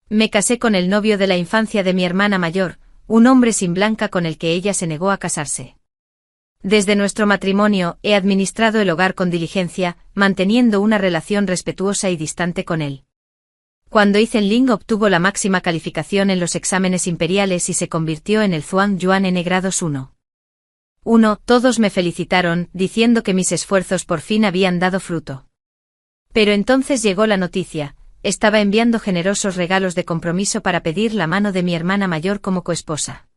Me casé con el novio de la infancia de mi hermana mayor, un hombre sin blanca con el que ella se negó a casarse. Desde nuestro matrimonio he administrado el hogar con diligencia, manteniendo una relación respetuosa y distante con él. Cuando Ethan Ling obtuvo la máxima calificación en los exámenes imperiales y se convirtió en el Zhuang Yuan N grados 1. Todos me felicitaron, diciendo que mis esfuerzos por fin habían dado fruto. Pero entonces llegó la noticia: estaba enviando generosos regalos de compromiso para pedir la mano de mi hermana mayor como coesposa.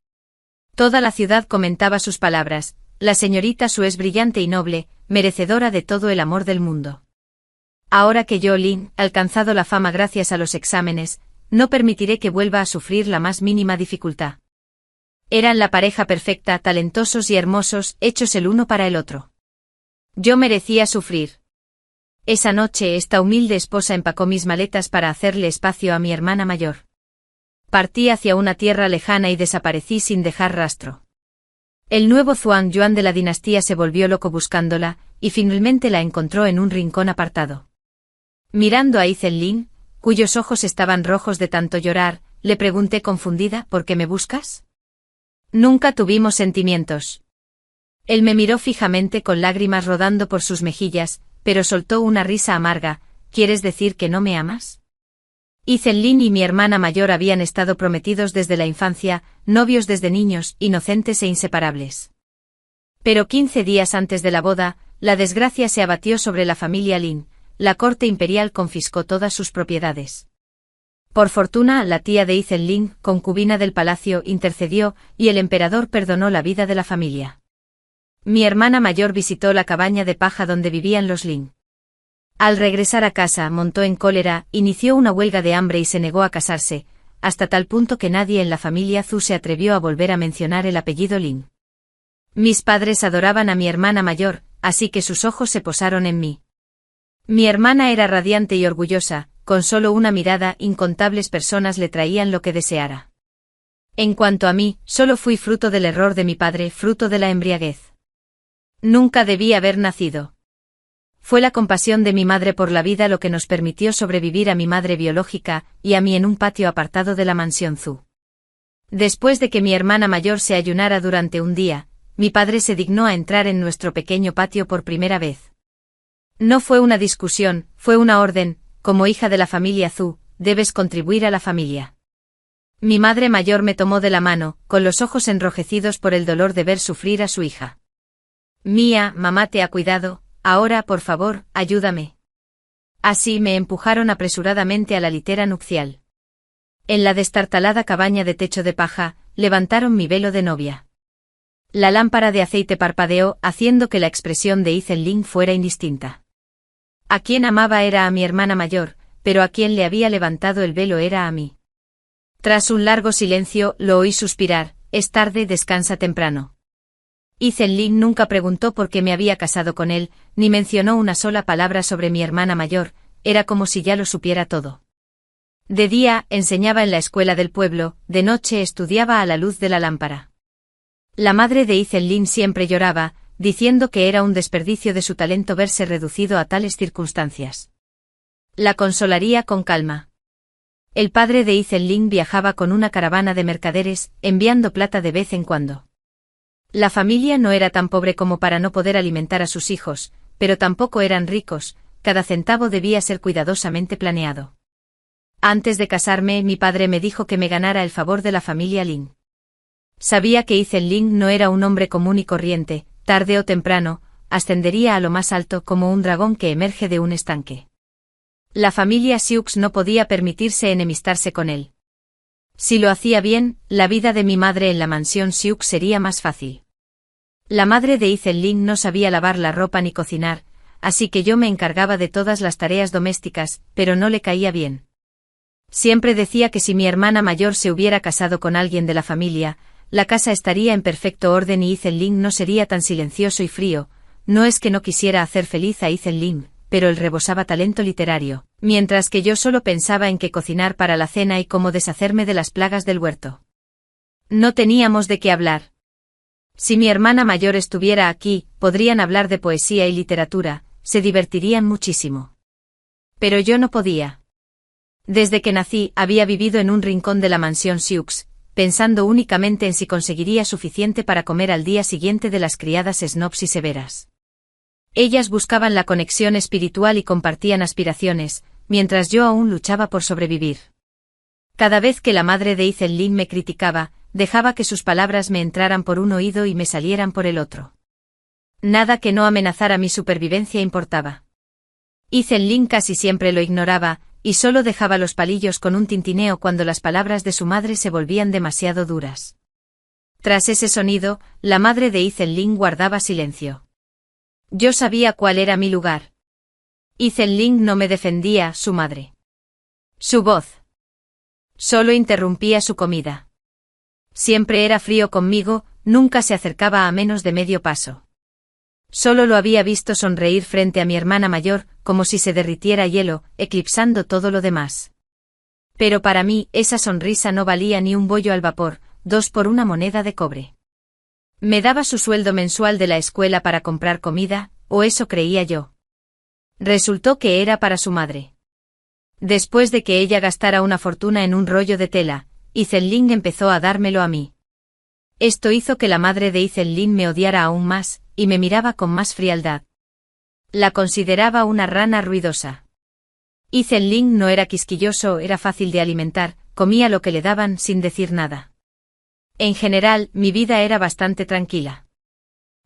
Toda la ciudad comentaba sus palabras: la señorita Su es brillante y noble, merecedora de todo el amor del mundo. Ahora que yo, Lin, he alcanzado la fama gracias a los exámenes, no permitiré que vuelva a sufrir la más mínima dificultad. Eran la pareja perfecta, talentosos y hermosos, hechos el uno para el otro. Yo merecía sufrir. Esa noche esta humilde esposa empacó mis maletas para hacerle espacio a mi hermana mayor. Partí hacia una tierra lejana y desaparecí sin dejar rastro. El nuevo Zhuang Yuan de la dinastía se volvió loco buscándola, y finalmente la encontró en un rincón apartado. Mirando a Ethan Ling, cuyos ojos estaban rojos de tanto llorar, le pregunté confundida: ¿por qué me buscas? Nunca tuvimos sentimientos. Él me miró fijamente con lágrimas rodando por sus mejillas, pero soltó una risa amarga: ¿quieres decir que no me amas? Ethan Ling y mi hermana mayor habían estado prometidos desde la infancia, novios desde niños, inocentes e inseparables. Pero 15 días antes de la boda, la desgracia se abatió sobre la familia Lin. La corte imperial confiscó todas sus propiedades. Por fortuna, la tía de Ethan Ling, concubina del palacio, intercedió, y el emperador perdonó la vida de la familia. Mi hermana mayor visitó la cabaña de paja donde vivían los Lin. Al regresar a casa, montó en cólera, inició una huelga de hambre y se negó a casarse, hasta tal punto que nadie en la familia Zhu se atrevió a volver a mencionar el apellido Lin. Mis padres adoraban a mi hermana mayor, así que sus ojos se posaron en mí. Mi hermana era radiante y orgullosa, con solo una mirada incontables personas le traían lo que deseara. En cuanto a mí, solo fui fruto del error de mi padre, fruto de la embriaguez. Nunca debí haber nacido. Fue la compasión de mi madre por la vida lo que nos permitió sobrevivir a mi madre biológica, y a mí en un patio apartado de la mansión Zhu. Después de que mi hermana mayor se ayunara durante un día, mi padre se dignó a entrar en nuestro pequeño patio por primera vez. No fue una discusión, fue una orden: como hija de la familia Zhu, debes contribuir a la familia. Mi madre mayor me tomó de la mano, con los ojos enrojecidos por el dolor de ver sufrir a su hija. Mía, mamá te ha cuidado, ahora por favor, ayúdame. Así me empujaron apresuradamente a la litera nupcial. En la destartalada cabaña de techo de paja, levantaron mi velo de novia. La lámpara de aceite parpadeó, haciendo que la expresión de Ethan Ling fuera indistinta. A quien amaba era a mi hermana mayor, pero a quien le había levantado el velo era a mí. Tras un largo silencio, lo oí suspirar: es tarde, descansa temprano. Ethan Ling nunca preguntó por qué me había casado con él, ni mencionó una sola palabra sobre mi hermana mayor, era como si ya lo supiera todo. De día, enseñaba en la escuela del pueblo, de noche estudiaba a la luz de la lámpara. La madre de Ethan Ling siempre lloraba, diciendo que era un desperdicio de su talento verse reducido a tales circunstancias. La consolaría con calma. El padre de Ethan Ling viajaba con una caravana de mercaderes, enviando plata de vez en cuando. La familia no era tan pobre como para no poder alimentar a sus hijos, pero tampoco eran ricos, cada centavo debía ser cuidadosamente planeado. Antes de casarme, mi padre me dijo que me ganara el favor de la familia Ling. Sabía que Ethan Ling no era un hombre común y corriente, tarde o temprano, ascendería a lo más alto como un dragón que emerge de un estanque. La familia Sioux no podía permitirse enemistarse con él. Si lo hacía bien, la vida de mi madre en la mansión Sioux sería más fácil. La madre de Ethan Ling no sabía lavar la ropa ni cocinar, así que yo me encargaba de todas las tareas domésticas, pero no le caía bien. Siempre decía que si mi hermana mayor se hubiera casado con alguien de la familia, la casa estaría en perfecto orden y Ethan Ling no sería tan silencioso y frío. No es que no quisiera hacer feliz a Ethan Ling, pero él rebosaba talento literario, mientras que yo solo pensaba en qué cocinar para la cena y cómo deshacerme de las plagas del huerto. No teníamos de qué hablar. Si mi hermana mayor estuviera aquí, podrían hablar de poesía y literatura, se divertirían muchísimo. Pero yo no podía. Desde que nací, había vivido en un rincón de la mansión Sioux, pensando únicamente en si conseguiría suficiente para comer al día siguiente de las criadas snobs y severas. Ellas buscaban la conexión espiritual y compartían aspiraciones, mientras yo aún luchaba por sobrevivir. Cada vez que la madre de Ethan Lynn me criticaba, dejaba que sus palabras me entraran por un oído y me salieran por el otro. Nada que no amenazara mi supervivencia importaba. Ethan Lynn casi siempre lo ignoraba, y solo dejaba los palillos con un tintineo cuando las palabras de su madre se volvían demasiado duras. Tras ese sonido, la madre de Ethan Lynn guardaba silencio. Yo sabía cuál era mi lugar. Ethan Lynn no me defendía, su madre. Su voz solo interrumpía su comida. Siempre era frío conmigo, nunca se acercaba a menos de medio paso. Solo lo había visto sonreír frente a mi hermana mayor, como si se derritiera hielo, eclipsando todo lo demás. Pero para mí, esa sonrisa no valía ni un bollo al vapor, 2 por una moneda de cobre. Me daba su sueldo mensual de la escuela para comprar comida, o eso creía yo. Resultó que era para su madre. Después de que ella gastara una fortuna en un rollo de tela, Ethan Lynn empezó a dármelo a mí. Esto hizo que la madre de Ethan Lynn me odiara aún más, y me miraba con más frialdad. La consideraba una rana ruidosa. Ethan Lynn no era quisquilloso, era fácil de alimentar, comía lo que le daban sin decir nada. En general, mi vida era bastante tranquila.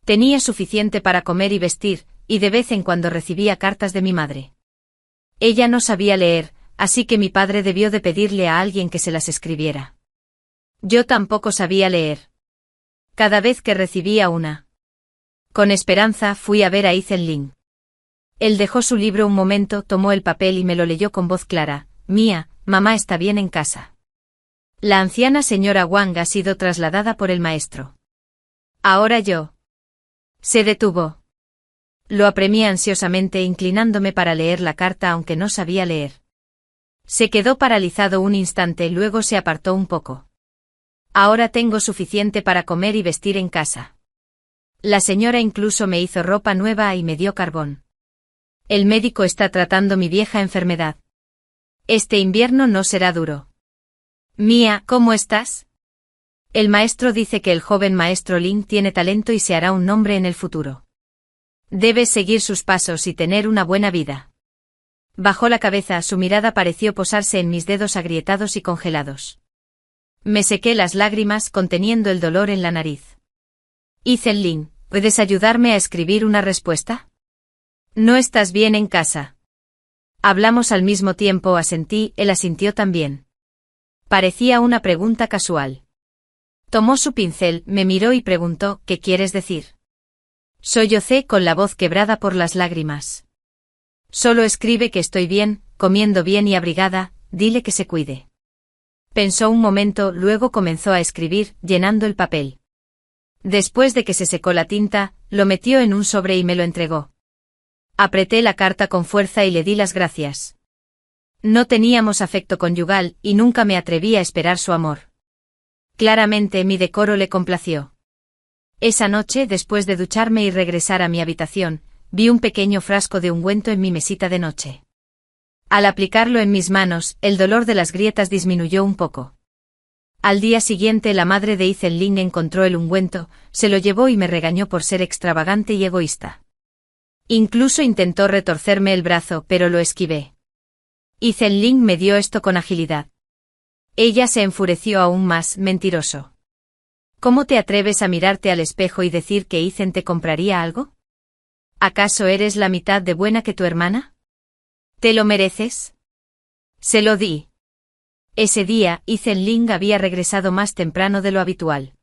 Tenía suficiente para comer y vestir, y de vez en cuando recibía cartas de mi madre. Ella no sabía leer, así que mi padre debió de pedirle a alguien que se las escribiera. Yo tampoco sabía leer. Cada vez que recibía una con esperanza, fui a ver a Ethan Lynn. Él dejó su libro un momento, tomó el papel y me lo leyó con voz clara. Mía, mamá está bien en casa. La anciana señora Wang ha sido trasladada por el maestro. Ahora yo. Se detuvo. Lo apremié ansiosamente inclinándome para leer la carta aunque no sabía leer. Se quedó paralizado un instante, luego se apartó un poco. Ahora tengo suficiente para comer y vestir en casa. La señora incluso me hizo ropa nueva y me dio carbón. El médico está tratando mi vieja enfermedad. Este invierno no será duro. Mía, ¿cómo estás? El maestro dice que el joven maestro Lin tiene talento y se hará un nombre en el futuro. Debes seguir sus pasos y tener una buena vida. Bajó la cabeza, su mirada pareció posarse en mis dedos agrietados y congelados. Me sequé las lágrimas conteniendo el dolor en la nariz. Ethan Lynn, ¿puedes ayudarme a escribir una respuesta? No estás bien en casa. Hablamos al mismo tiempo, asentí, él asintió también. Parecía una pregunta casual. Tomó su pincel, me miró y preguntó, ¿qué quieres decir? Sollocé con la voz quebrada por las lágrimas. Solo escribe que estoy bien, comiendo bien y abrigada, dile que se cuide. Pensó un momento, luego comenzó a escribir, llenando el papel. Después de que se secó la tinta, lo metió en un sobre y me lo entregó. Apreté la carta con fuerza y le di las gracias. No teníamos afecto conyugal, y nunca me atreví a esperar su amor. Claramente mi decoro le complació. Esa noche, después de ducharme y regresar a mi habitación, vi un pequeño frasco de ungüento en mi mesita de noche. Al aplicarlo en mis manos, el dolor de las grietas disminuyó un poco. Al día siguiente la madre de Ethan Lynn encontró el ungüento, se lo llevó y me regañó por ser extravagante y egoísta. Incluso intentó retorcerme el brazo, pero lo esquivé. Ethan Lynn me dio esto con agilidad. Ella se enfureció aún más, mentiroso. ¿Cómo te atreves a mirarte al espejo y decir que Ethan te compraría algo? ¿Acaso eres la mitad de buena que tu hermana? ¿Te lo mereces? Se lo di. Ese día, Ethan Lynn había regresado más temprano de lo habitual.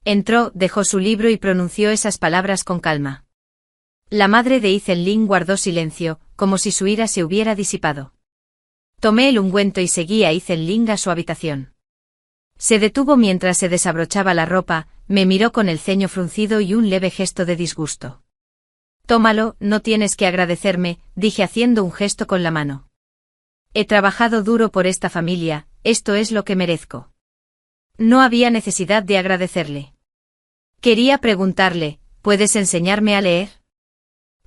Entró, dejó su libro y pronunció esas palabras con calma. La madre de Ethan Lynn guardó silencio, como si su ira se hubiera disipado. Tomé el ungüento y seguí a Ethan Lynn a su habitación. Se detuvo mientras se desabrochaba la ropa, me miró con el ceño fruncido y un leve gesto de disgusto. Tómalo, no tienes que agradecerme, dije haciendo un gesto con la mano. He trabajado duro por esta familia, esto es lo que merezco. No había necesidad de agradecerle. Quería preguntarle, ¿puedes enseñarme a leer?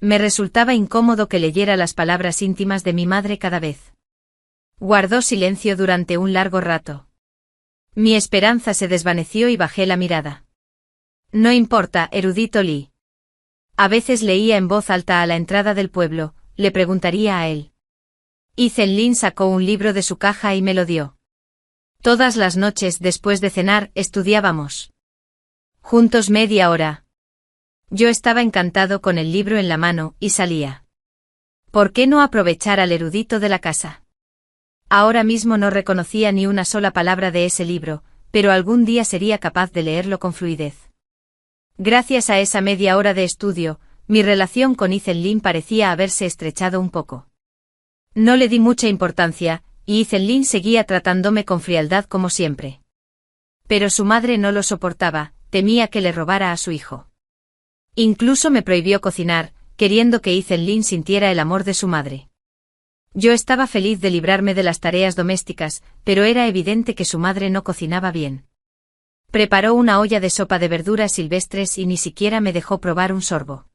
Me resultaba incómodo que leyera las palabras íntimas de mi madre cada vez. Guardó silencio durante un largo rato. Mi esperanza se desvaneció y bajé la mirada. No importa, erudito Lee. A veces leía en voz alta a la entrada del pueblo, le preguntaría a él. Ethan Lin sacó un libro de su caja y me lo dio. Todas las noches después de cenar estudiábamos juntos media hora. Yo estaba encantado con el libro en la mano y salía. ¿Por qué no aprovechar al erudito de la casa? Ahora mismo no reconocía ni una sola palabra de ese libro, pero algún día sería capaz de leerlo con fluidez. Gracias a esa media hora de estudio, mi relación con Ethan Lin parecía haberse estrechado un poco. No le di mucha importancia, y Ethan Lin seguía tratándome con frialdad como siempre. Pero su madre no lo soportaba, temía que le robara a su hijo. Incluso me prohibió cocinar, queriendo que Ethan Lin sintiera el amor de su madre. Yo estaba feliz de librarme de las tareas domésticas, pero era evidente que su madre no cocinaba bien. Preparó una olla de sopa de verduras silvestres y ni siquiera me dejó probar un sorbo.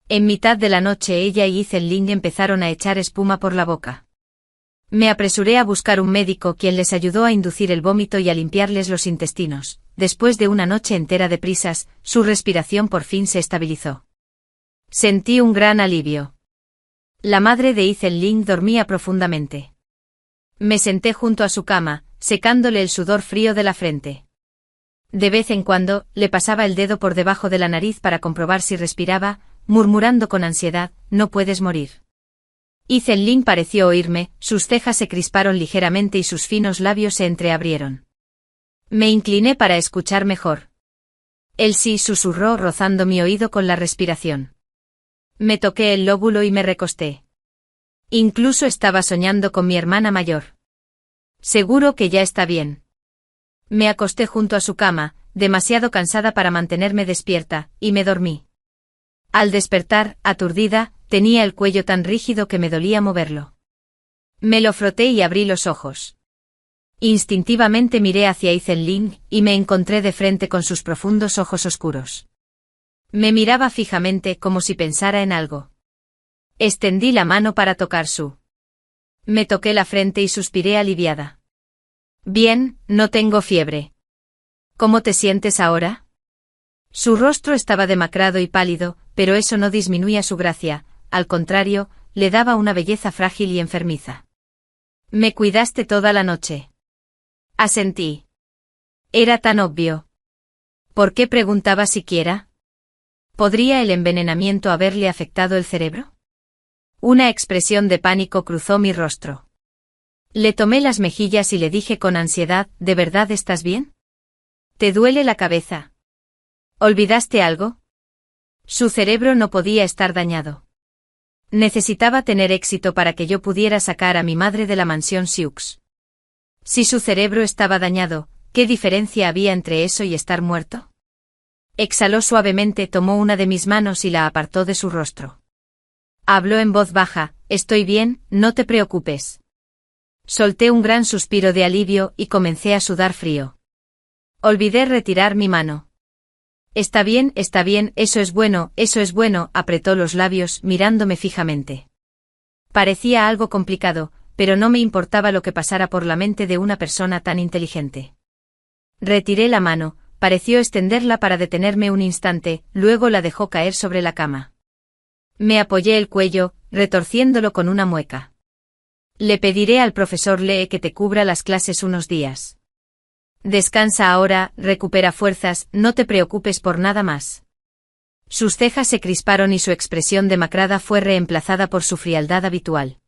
En mitad de la noche ella y Ethan Lin empezaron a echar espuma por la boca. Me apresuré a buscar un médico quien les ayudó a inducir el vómito y a limpiarles los intestinos. Después de una noche entera de prisas, su respiración por fin se estabilizó. Sentí un gran alivio. La madre de Ethan Lin dormía profundamente. Me senté junto a su cama, secándole el sudor frío de la frente. De vez en cuando, le pasaba el dedo por debajo de la nariz para comprobar si respiraba, murmurando con ansiedad, «No puedes morir». Ethan Lin pareció oírme, sus cejas se crisparon ligeramente y sus finos labios se entreabrieron. Me incliné para escuchar mejor. Él sí susurró rozando mi oído con la respiración. Me toqué el lóbulo y me recosté. Incluso estaba soñando con mi hermana mayor. Seguro que ya está bien. Me acosté junto a su cama, demasiado cansada para mantenerme despierta, y me dormí. Al despertar, aturdida, tenía el cuello tan rígido que me dolía moverlo. Me lo froté y abrí los ojos. Instintivamente miré hacia Ethan Lin y me encontré de frente con sus profundos ojos oscuros. Me miraba fijamente como si pensara en algo. Extendí la mano para tocar su. Me toqué la frente y suspiré aliviada. Bien, no tengo fiebre. ¿Cómo te sientes ahora? Su rostro estaba demacrado y pálido, pero eso no disminuía su gracia, al contrario, le daba una belleza frágil y enfermiza. Me cuidaste toda la noche. Asentí. Era tan obvio. ¿Por qué preguntaba siquiera? ¿Podría el envenenamiento haberle afectado el cerebro? Una expresión de pánico cruzó mi rostro. Le tomé las mejillas y le dije con ansiedad, ¿de verdad estás bien? ¿Te duele la cabeza? ¿Olvidaste algo? Su cerebro no podía estar dañado. Necesitaba tener éxito para que yo pudiera sacar a mi madre de la mansión Sioux. Si su cerebro estaba dañado, ¿qué diferencia había entre eso y estar muerto? Exhaló suavemente, tomó una de mis manos y la apartó de su rostro. Habló en voz baja, «Estoy bien, no te preocupes». Solté un gran suspiro de alivio y comencé a sudar frío. Olvidé retirar mi mano. Está bien, eso es bueno, apretó los labios, mirándome fijamente. Parecía algo complicado, pero no me importaba lo que pasara por la mente de una persona tan inteligente. Retiré la mano, pareció extenderla para detenerme un instante, luego la dejó caer sobre la cama. Me apoyé el cuello, retorciéndolo con una mueca. Le pediré al profesor Lee que te cubra las clases unos días. Descansa ahora, recupera fuerzas, no te preocupes por nada más. Sus cejas se crisparon y su expresión demacrada fue reemplazada por su frialdad habitual.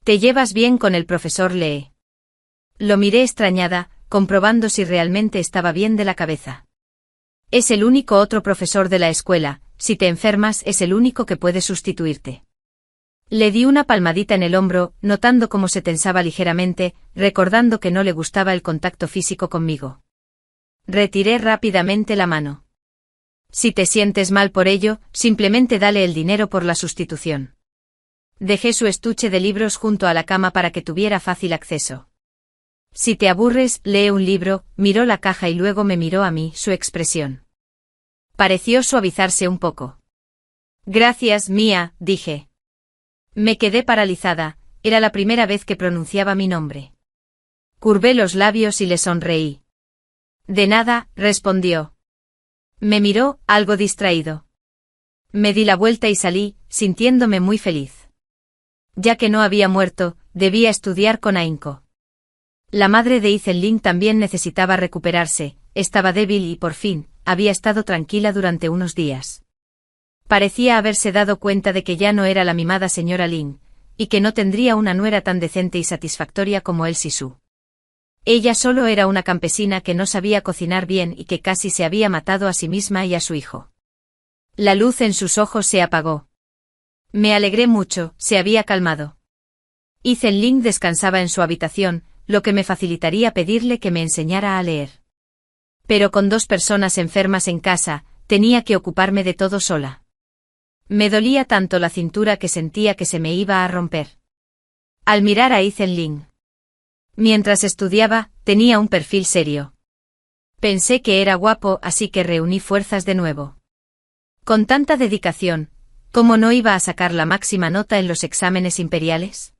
¿Te llevas bien con el profesor Lee? Lo miré extrañada, comprobando si realmente estaba bien de la cabeza. Es el único otro profesor de la escuela, si te enfermas es el único que puede sustituirte. Le di una palmadita en el hombro, notando cómo se tensaba ligeramente, recordando que no le gustaba el contacto físico conmigo. Retiré rápidamente la mano. Si te sientes mal por ello, simplemente dale el dinero por la sustitución. Dejé su estuche de libros junto a la cama para que tuviera fácil acceso. Si te aburres, lee un libro, miró la caja y luego me miró a mí, su expresión pareció suavizarse un poco. Gracias, Mía, dije. Me quedé paralizada, era la primera vez que pronunciaba mi nombre. Curvé los labios y le sonreí. De nada, respondió. Me miró, algo distraído. Me di la vuelta y salí, sintiéndome muy feliz. Ya que no había muerto, debía estudiar con ahínco. La madre de Ethan Link también necesitaba recuperarse, estaba débil y por fin, había estado tranquila durante unos días. Parecía haberse dado cuenta de que ya no era la mimada señora Lin, y que no tendría una nuera tan decente y satisfactoria como el Sisu. Ella solo era una campesina que no sabía cocinar bien y que casi se había matado a sí misma y a su hijo. La luz en sus ojos se apagó. Me alegré mucho, se había calmado. Ethan Link descansaba en su habitación, lo que me facilitaría pedirle que me enseñara a leer. Pero con 2 personas enfermas en casa, tenía que ocuparme de todo sola. Me dolía tanto la cintura que sentía que se me iba a romper. Al mirar a Ethan Link. Mientras estudiaba, tenía un perfil serio. Pensé que era guapo, así que reuní fuerzas de nuevo. Con tanta dedicación, ¿cómo no iba a sacar la máxima nota en los exámenes imperiales?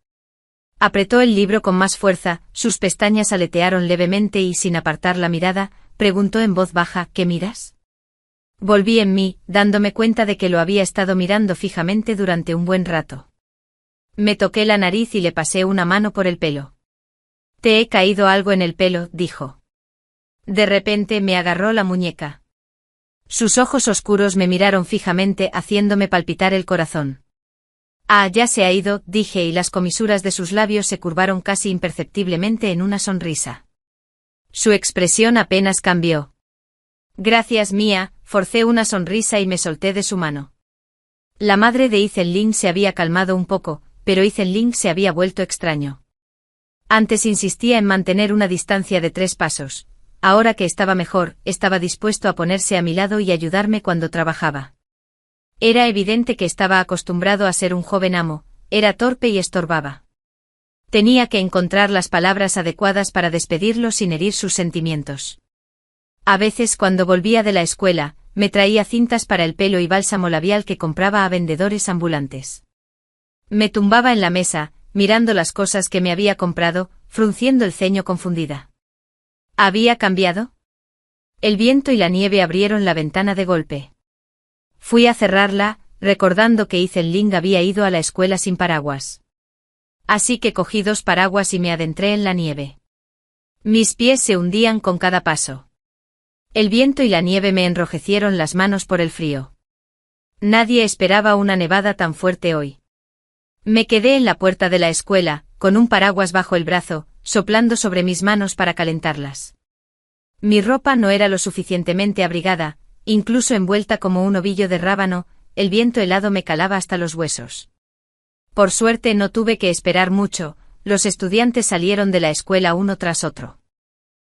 Apretó el libro con más fuerza, sus pestañas aletearon levemente y sin apartar la mirada, preguntó en voz baja, ¿qué miras? Volví en mí, dándome cuenta de que lo había estado mirando fijamente durante un buen rato. Me toqué la nariz y le pasé una mano por el pelo. Te he caído algo en el pelo, dijo. De repente me agarró la muñeca. Sus ojos oscuros me miraron fijamente haciéndome palpitar el corazón. Ah, ya se ha ido, dije y las comisuras de sus labios se curvaron casi imperceptiblemente en una sonrisa. Su expresión apenas cambió. Gracias mía, forcé una sonrisa y me solté de su mano. La madre de Ethan Link se había calmado un poco, pero Ethan Link se había vuelto extraño. Antes insistía en mantener una distancia de 3 pasos. Ahora que estaba mejor, estaba dispuesto a ponerse a mi lado y ayudarme cuando trabajaba. Era evidente que estaba acostumbrado a ser un joven amo, era torpe y estorbaba. Tenía que encontrar las palabras adecuadas para despedirlo sin herir sus sentimientos. A veces cuando volvía de la escuela, me traía cintas para el pelo y bálsamo labial que compraba a vendedores ambulantes. Me tumbaba en la mesa, mirando las cosas que me había comprado, frunciendo el ceño confundida. ¿Había cambiado? El viento y la nieve abrieron la ventana de golpe. Fui a cerrarla, recordando que Ethan Link había ido a la escuela sin paraguas. Así que cogí 2 paraguas y me adentré en la nieve. Mis pies se hundían con cada paso. El viento y la nieve me enrojecieron las manos por el frío. Nadie esperaba una nevada tan fuerte hoy. Me quedé en la puerta de la escuela, con un paraguas bajo el brazo, soplando sobre mis manos para calentarlas. Mi ropa no era lo suficientemente abrigada, incluso envuelta como un ovillo de rábano, el viento helado me calaba hasta los huesos. Por suerte no tuve que esperar mucho, los estudiantes salieron de la escuela uno tras otro.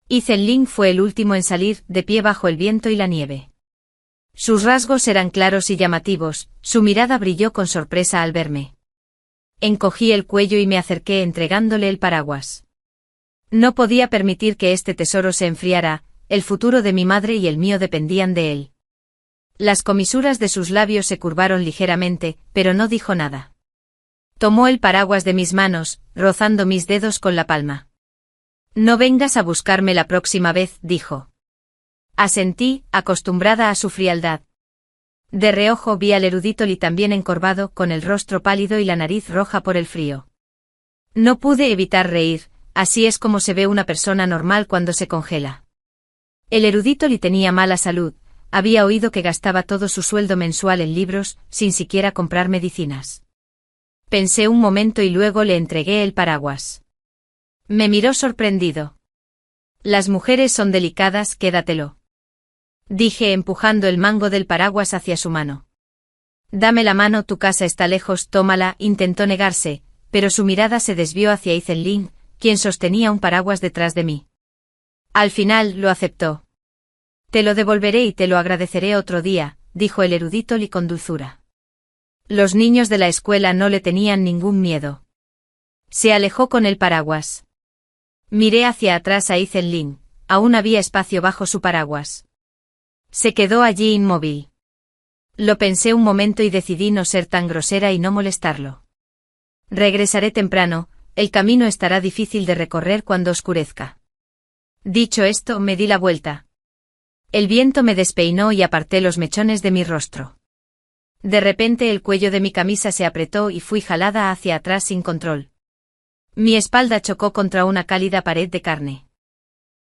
Ethan Link fue el último en salir, de pie bajo el viento y la nieve. Sus rasgos eran claros y llamativos, su mirada brilló con sorpresa al verme. Encogí el cuello y me acerqué entregándole el paraguas. No podía permitir que este tesoro se enfriara, el futuro de mi madre y el mío dependían de él. Las comisuras de sus labios se curvaron ligeramente, pero no dijo nada. Tomó el paraguas de mis manos, rozando mis dedos con la palma. No vengas a buscarme la próxima vez, dijo. Asentí, acostumbrada a su frialdad. De reojo vi al erudito Lee también encorvado, con el rostro pálido y la nariz roja por el frío. No pude evitar reír, así es como se ve una persona normal cuando se congela. El erudito Lee tenía mala salud, había oído que gastaba todo su sueldo mensual en libros, sin siquiera comprar medicinas. Pensé un momento y luego le entregué el paraguas. Me miró sorprendido. Las mujeres son delicadas, quédatelo. Dije empujando el mango del paraguas hacia su mano. Dame la mano, tu casa está lejos, tómala, intentó negarse, pero su mirada se desvió hacia Ethan Link, quien sostenía un paraguas detrás de mí. Al final, lo aceptó. Te lo devolveré y te lo agradeceré otro día, dijo el erudito Lee con dulzura. Los niños de la escuela no le tenían ningún miedo. Se alejó con el paraguas. Miré hacia atrás a Ethan Link, aún había espacio bajo su paraguas. Se quedó allí inmóvil. Lo pensé un momento y decidí no ser tan grosera y no molestarlo. Regresaré temprano, el camino estará difícil de recorrer cuando oscurezca. Dicho esto, me di la vuelta. El viento me despeinó y aparté los mechones de mi rostro. De repente el cuello de mi camisa se apretó y fui jalada hacia atrás sin control. Mi espalda chocó contra una cálida pared de carne.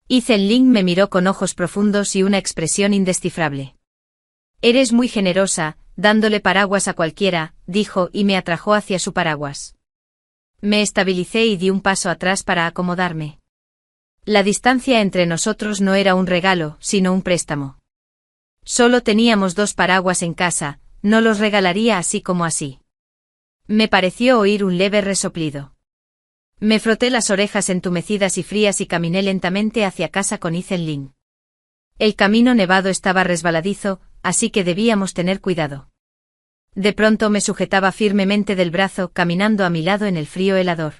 Ethan Lin me miró con ojos profundos y una expresión indescifrable. Eres muy generosa, dándole paraguas a cualquiera, dijo y me atrajo hacia su paraguas. Me estabilicé y di un paso atrás para acomodarme. La distancia entre nosotros no era un regalo, sino un préstamo. Solo teníamos 2 paraguas en casa, no los regalaría así como así. Me pareció oír un leve resoplido. Me froté las orejas entumecidas y frías y caminé lentamente hacia casa con Ethan Lin. El camino nevado estaba resbaladizo, así que debíamos tener cuidado. De pronto me sujetaba firmemente del brazo, caminando a mi lado en el frío helador.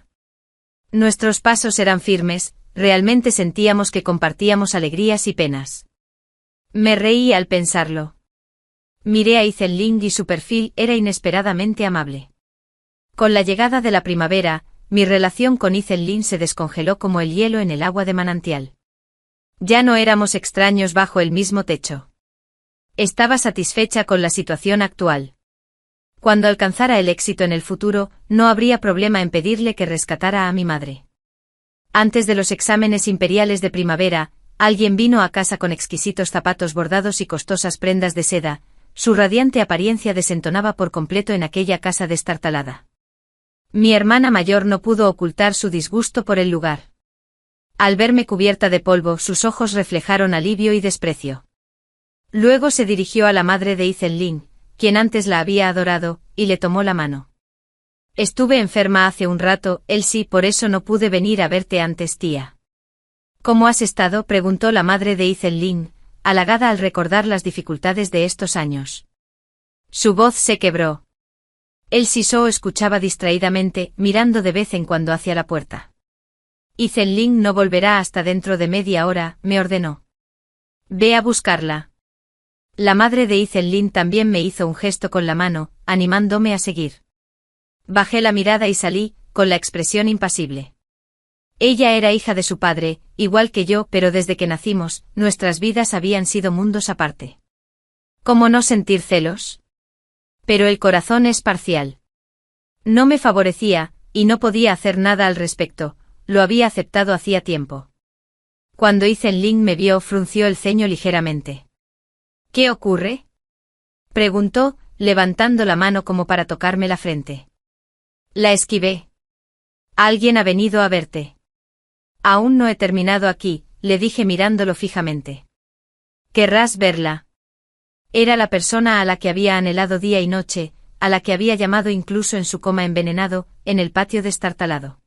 Nuestros pasos eran firmes, realmente sentíamos que compartíamos alegrías y penas. Me reí al pensarlo. Miré a Ethan Lin y su perfil era inesperadamente amable. Con la llegada de la primavera, mi relación con Ethan Lin se descongeló como el hielo en el agua de manantial. Ya no éramos extraños bajo el mismo techo. Estaba satisfecha con la situación actual. Cuando alcanzara el éxito en el futuro, no habría problema en pedirle que rescatara a mi madre. Antes de los exámenes imperiales de primavera, alguien vino a casa con exquisitos zapatos bordados y costosas prendas de seda. Su radiante apariencia desentonaba por completo en aquella casa destartalada. Mi hermana mayor no pudo ocultar su disgusto por el lugar. Al verme cubierta de polvo, sus ojos reflejaron alivio y desprecio. Luego se dirigió a la madre de Ethan Lin, quien antes la había adorado, y le tomó la mano. Estuve enferma hace un rato, Elsie, por eso no pude venir a verte antes, tía. ¿Cómo has estado?, preguntó la madre de Ethan Lin, halagada al recordar las dificultades de estos años. Su voz se quebró. Elsie solo escuchaba distraídamente, mirando de vez en cuando hacia la puerta. Ethan Lin no volverá hasta dentro de media hora, me ordenó. Ve a buscarla. La madre de Ethan Lin también me hizo un gesto con la mano, animándome a seguir. Bajé la mirada y salí, con la expresión impasible. Ella era hija de su padre, igual que yo, pero desde que nacimos, nuestras vidas habían sido mundos aparte. ¿Cómo no sentir celos? Pero el corazón es parcial. No me favorecía, y no podía hacer nada al respecto, lo había aceptado hacía tiempo. Cuando Ethan Lin me vio, frunció el ceño ligeramente. ¿Qué ocurre?, preguntó, levantando la mano como para tocarme la frente. La esquivé. Alguien ha venido a verte. Aún no he terminado aquí, le dije mirándolo fijamente. ¿Querrás verla? Era la persona a la que había anhelado día y noche, a la que había llamado incluso en su coma envenenado, en el patio destartalado.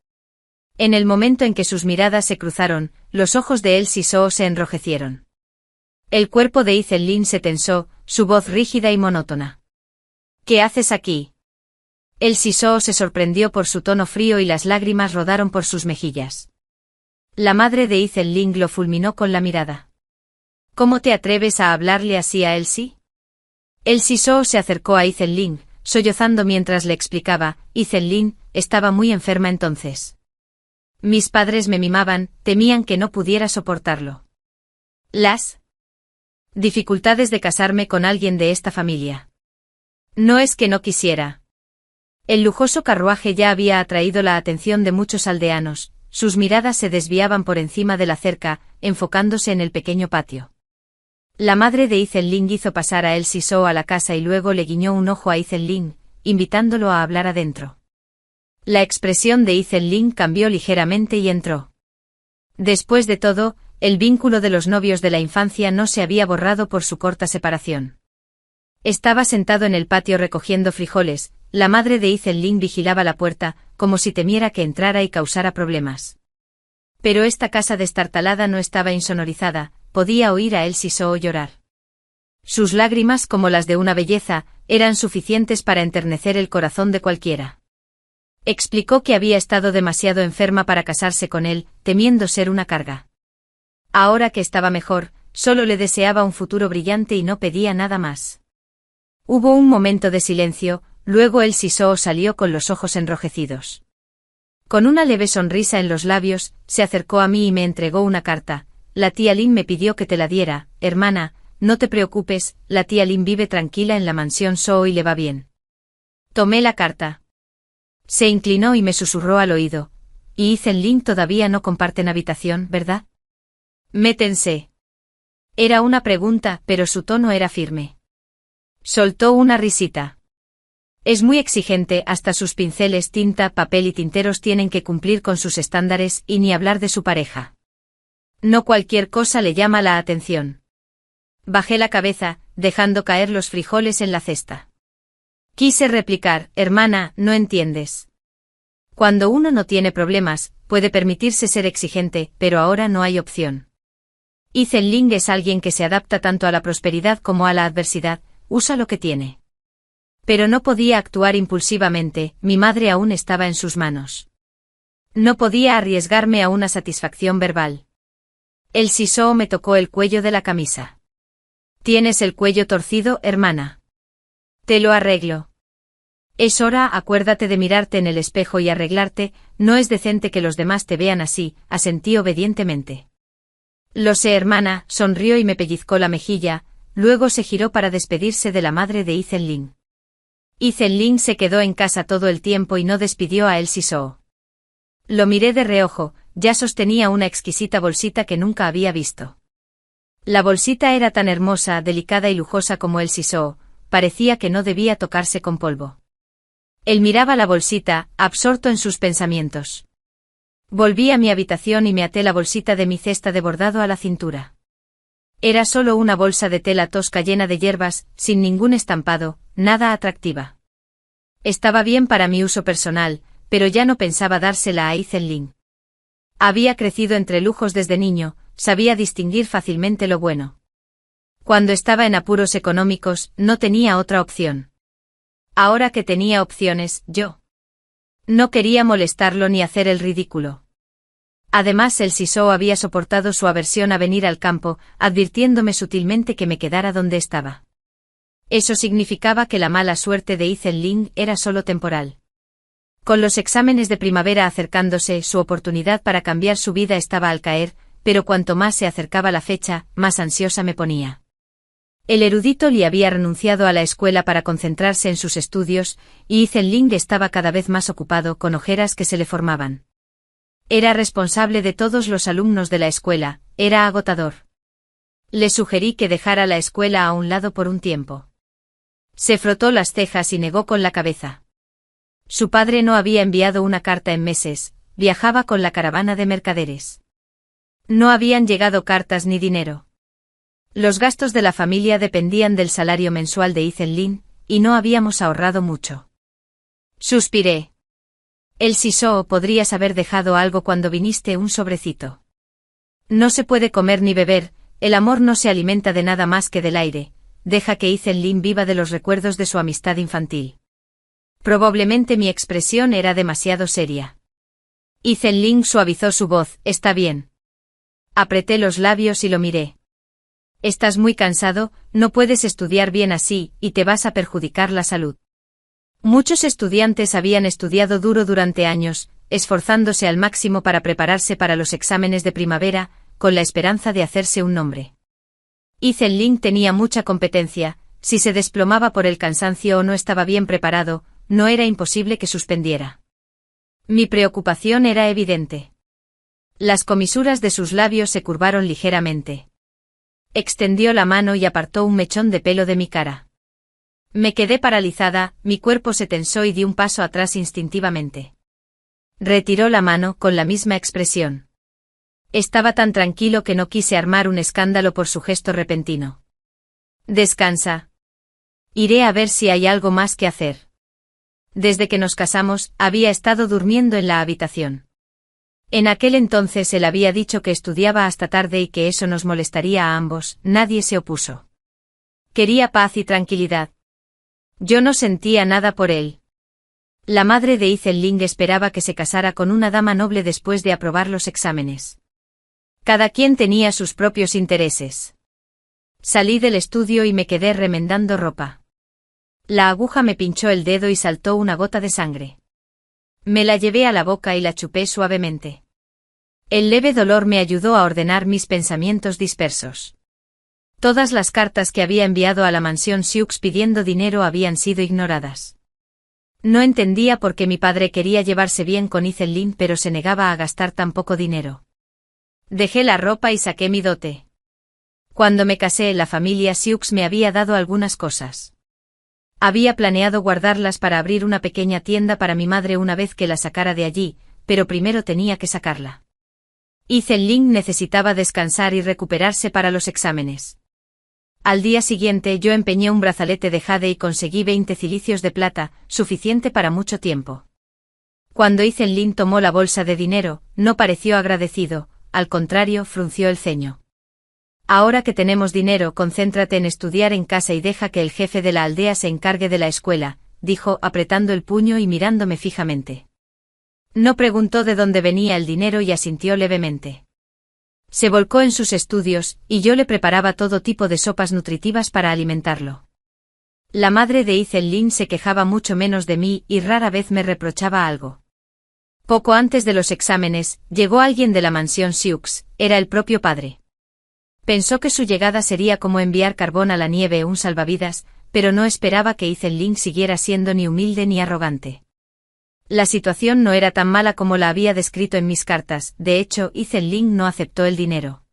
En el momento en que sus miradas se cruzaron, los ojos de Elsie Soo se enrojecieron. El cuerpo de Ethan Lin se tensó, su voz rígida y monótona. ¿Qué haces aquí? Elsie Soo se sorprendió por su tono frío y las lágrimas rodaron por sus mejillas. La madre de Ethan Lin lo fulminó con la mirada. ¿Cómo te atreves a hablarle así a Elsie? Elsie Soo se acercó a Ethan Lin, sollozando mientras le explicaba. Ethan Lin estaba muy enferma entonces. Mis padres me mimaban, temían que no pudiera soportarlo. Las dificultades de casarme con alguien de esta familia. No es que no quisiera. El lujoso carruaje ya había atraído la atención de muchos aldeanos, sus miradas se desviaban por encima de la cerca, enfocándose en el pequeño patio. La madre de Ethan Lin hizo pasar a Elsie Soo a la casa y luego le guiñó un ojo a Ethan Lin, invitándolo a hablar adentro. La expresión de Ethan Lin cambió ligeramente y entró. Después de todo, el vínculo de los novios de la infancia no se había borrado por su corta separación. Estaba sentado en el patio recogiendo frijoles, la madre de Ethan Lin vigilaba la puerta, como si temiera que entrara y causara problemas. Pero esta casa destartalada no estaba insonorizada, podía oír a Elsie Soo llorar. Sus lágrimas, como las de una belleza, eran suficientes para enternecer el corazón de cualquiera. Explicó que había estado demasiado enferma para casarse con él, temiendo ser una carga. Ahora que estaba mejor, solo le deseaba un futuro brillante y no pedía nada más. Hubo un momento de silencio, luego el Sisoo salió con los ojos enrojecidos. Con una leve sonrisa en los labios, se acercó a mí y me entregó una carta. La tía Lin me pidió que te la diera, hermana, no te preocupes, la tía Lin vive tranquila en la mansión Soo y le va bien. Tomé la carta. Se inclinó y me susurró al oído. Y Ethan Lin todavía no comparten habitación, ¿verdad? Me tensé. Era una pregunta, pero su tono era firme. Soltó una risita. Es muy exigente, hasta sus pinceles, tinta, papel y tinteros tienen que cumplir con sus estándares y ni hablar de su pareja. No cualquier cosa le llama la atención. Bajé la cabeza, dejando caer los frijoles en la cesta. Quise replicar, hermana, no entiendes. Cuando uno no tiene problemas, puede permitirse ser exigente, pero ahora no hay opción. Ethan Lin es alguien que se adapta tanto a la prosperidad como a la adversidad, usa lo que tiene. Pero no podía actuar impulsivamente, mi madre aún estaba en sus manos. No podía arriesgarme a una satisfacción verbal. El Sisoo me tocó el cuello de la camisa. Tienes el cuello torcido, hermana. Te lo arreglo. Es hora, acuérdate de mirarte en el espejo y arreglarte, no es decente que los demás te vean así, asentí obedientemente. Lo sé, hermana, sonrió y me pellizcó la mejilla, luego se giró para despedirse de la madre de Ethan Lin. Ethan Lin se quedó en casa todo el tiempo y no despidió a El Sisoo. Lo miré de reojo, ya sostenía una exquisita bolsita que nunca había visto. La bolsita era tan hermosa, delicada y lujosa como El Sisoo, parecía que no debía tocarse con polvo. Él miraba la bolsita, absorto en sus pensamientos. Volví a mi habitación y me até la bolsita de mi cesta de bordado a la cintura. Era solo una bolsa de tela tosca llena de hierbas, sin ningún estampado, nada atractiva. Estaba bien para mi uso personal, pero ya no pensaba dársela a Ethan Lin. Había crecido entre lujos desde niño, sabía distinguir fácilmente lo bueno. Cuando estaba en apuros económicos, no tenía otra opción. Ahora que tenía opciones, yo no quería molestarlo ni hacer el ridículo. Además, el Sisoo había soportado su aversión a venir al campo, advirtiéndome sutilmente que me quedara donde estaba. Eso significaba que la mala suerte de Ethan Lin era solo temporal. Con los exámenes de primavera acercándose, su oportunidad para cambiar su vida estaba al caer, pero cuanto más se acercaba la fecha, más ansiosa me ponía. El erudito Lee había renunciado a la escuela para concentrarse en sus estudios, y Ethan Lin estaba cada vez más ocupado con ojeras que se le formaban. Era responsable de todos los alumnos de la escuela, era agotador. Le sugerí que dejara la escuela a un lado por un tiempo. Se frotó las cejas y negó con la cabeza. Su padre no había enviado una carta en meses, viajaba con la caravana de mercaderes. No habían llegado cartas ni dinero. Los gastos de la familia dependían del salario mensual de Ethan Lin, y no habíamos ahorrado mucho. Suspiré. El Sisoo, podrías haber dejado algo cuando viniste, un sobrecito. No se puede comer ni beber, el amor no se alimenta de nada más que del aire, deja que Ethan Lin viva de los recuerdos de su amistad infantil. Probablemente mi expresión era demasiado seria. Ethan Lin suavizó su voz, está bien. Apreté los labios y lo miré. Estás muy cansado, no puedes estudiar bien así, y te vas a perjudicar la salud. Muchos estudiantes habían estudiado duro durante años, esforzándose al máximo para prepararse para los exámenes de primavera, con la esperanza de hacerse un nombre. Ethan Lin tenía mucha competencia, si se desplomaba por el cansancio o no estaba bien preparado, no era imposible que suspendiera. Mi preocupación era evidente. Las comisuras de sus labios se curvaron ligeramente. Extendió la mano y apartó un mechón de pelo de mi cara. Me quedé paralizada, mi cuerpo se tensó y di un paso atrás instintivamente. Retiró la mano con la misma expresión. Estaba tan tranquilo que no quise armar un escándalo por su gesto repentino. Descansa. Iré a ver si hay algo más que hacer. Desde que nos casamos, había estado durmiendo en la habitación. En aquel entonces él había dicho que estudiaba hasta tarde y que eso nos molestaría a ambos, nadie se opuso. Quería paz y tranquilidad. Yo no sentía nada por él. La madre de Ethan Lin esperaba que se casara con una dama noble después de aprobar los exámenes. Cada quien tenía sus propios intereses. Salí del estudio y me quedé remendando ropa. La aguja me pinchó el dedo y saltó una gota de sangre. Me la llevé a la boca y la chupé suavemente. El leve dolor me ayudó a ordenar mis pensamientos dispersos. Todas las cartas que había enviado a la mansión Sioux pidiendo dinero habían sido ignoradas. No entendía por qué mi padre quería llevarse bien con Ethel Lynn pero se negaba a gastar tan poco dinero. Dejé la ropa y saqué mi dote. Cuando me casé, la familia Sioux me había dado algunas cosas. Había planeado guardarlas para abrir una pequeña tienda para mi madre una vez que la sacara de allí, pero primero tenía que sacarla. Ethel Lynn necesitaba descansar y recuperarse para los exámenes. Al día siguiente yo empeñé un brazalete de jade y conseguí 20 cilicios de plata, suficiente para mucho tiempo. Cuando Ethel Lynn tomó la bolsa de dinero, no pareció agradecido, al contrario, frunció el ceño. Ahora que tenemos dinero, concéntrate en estudiar en casa y deja que el jefe de la aldea se encargue de la escuela, dijo apretando el puño y mirándome fijamente. No preguntó de dónde venía el dinero y asintió levemente. Se volcó en sus estudios, y yo le preparaba todo tipo de sopas nutritivas para alimentarlo. La madre de Ethel Lynn se quejaba mucho menos de mí y rara vez me reprochaba algo. Poco antes de los exámenes, llegó alguien de la mansión Sioux, era el propio padre. Pensó que su llegada sería como enviar carbón a la nieve o un salvavidas, pero no esperaba que Ethel Lynn siguiera siendo ni humilde ni arrogante. La situación no era tan mala como la había descrito en mis cartas, de hecho, Ethel Lynn no aceptó el dinero.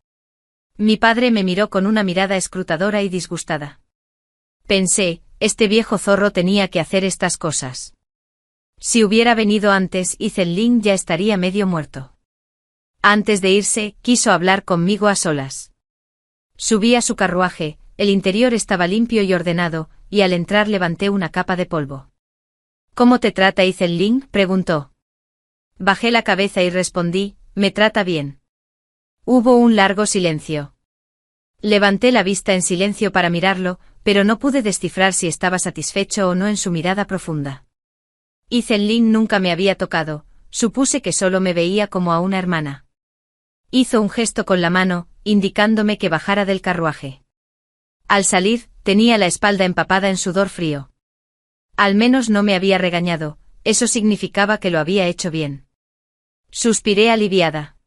Mi padre me miró con una mirada escrutadora y disgustada. Pensé, este viejo zorro tenía que hacer estas cosas. Si hubiera venido antes, Ethel Lynn ya estaría medio muerto. Antes de irse, quiso hablar conmigo a solas. Subí a su carruaje, el interior estaba limpio y ordenado, y al entrar levanté una capa de polvo. ¿Cómo te trata Ethel Lynn?, preguntó. Bajé la cabeza y respondí, me trata bien. Hubo un largo silencio. Levanté la vista en silencio para mirarlo, pero no pude descifrar si estaba satisfecho o no en su mirada profunda. Ethel Lynn nunca me había tocado, supuse que solo me veía como a una hermana. Hizo un gesto con la mano, indicándome que bajara del carruaje. Al salir, tenía la espalda empapada en sudor frío. Al menos no me había regañado, eso significaba que lo había hecho bien. Suspiré aliviada.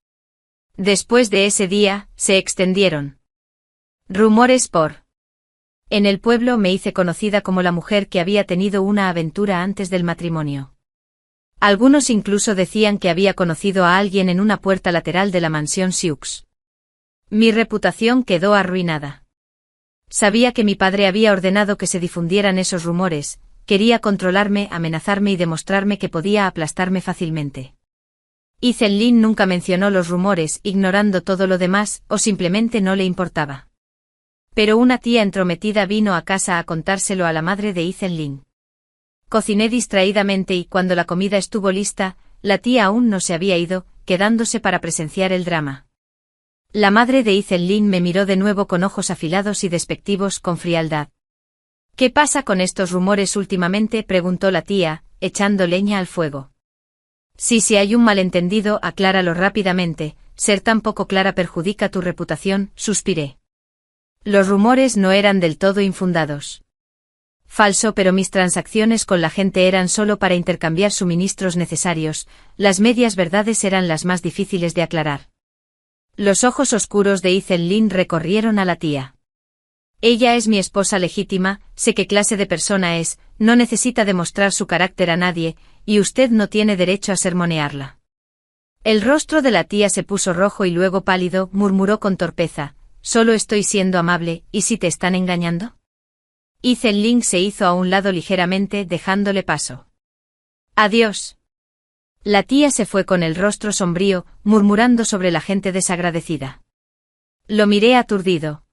Después de ese día, se extendieron rumores En el pueblo me hice conocida como la mujer que había tenido una aventura antes del matrimonio. Algunos incluso decían que había conocido a alguien en una puerta lateral de la mansión Sioux. Mi reputación quedó arruinada. Sabía que mi padre había ordenado que se difundieran esos rumores. Quería controlarme, amenazarme y demostrarme que podía aplastarme fácilmente. Ethel Lynn nunca mencionó los rumores, ignorando todo lo demás, o simplemente no le importaba. Pero una tía entrometida vino a casa a contárselo a la madre de Ethel Lynn. Cociné distraídamente y cuando la comida estuvo lista, la tía aún no se había ido, quedándose para presenciar el drama. La madre de Ethel Lynn me miró de nuevo con ojos afilados y despectivos con frialdad. ¿Qué pasa con estos rumores últimamente?, preguntó la tía, echando leña al fuego. Si hay un malentendido, acláralo rápidamente, ser tan poco clara perjudica tu reputación, suspiré. Los rumores no eran del todo infundados. Falso, pero mis transacciones con la gente eran solo para intercambiar suministros necesarios, las medias verdades eran las más difíciles de aclarar. Los ojos oscuros de Ethel Lynn recorrieron a la tía. Ella es mi esposa legítima, sé qué clase de persona es, no necesita demostrar su carácter a nadie, y usted no tiene derecho a sermonearla. El rostro de la tía se puso rojo y luego pálido, murmuró con torpeza, solo estoy siendo amable, ¿y si te están engañando? Ethel Lynn se hizo a un lado ligeramente, dejándole paso. Adiós. La tía se fue con el rostro sombrío, murmurando sobre la gente desagradecida. Lo miré aturdido.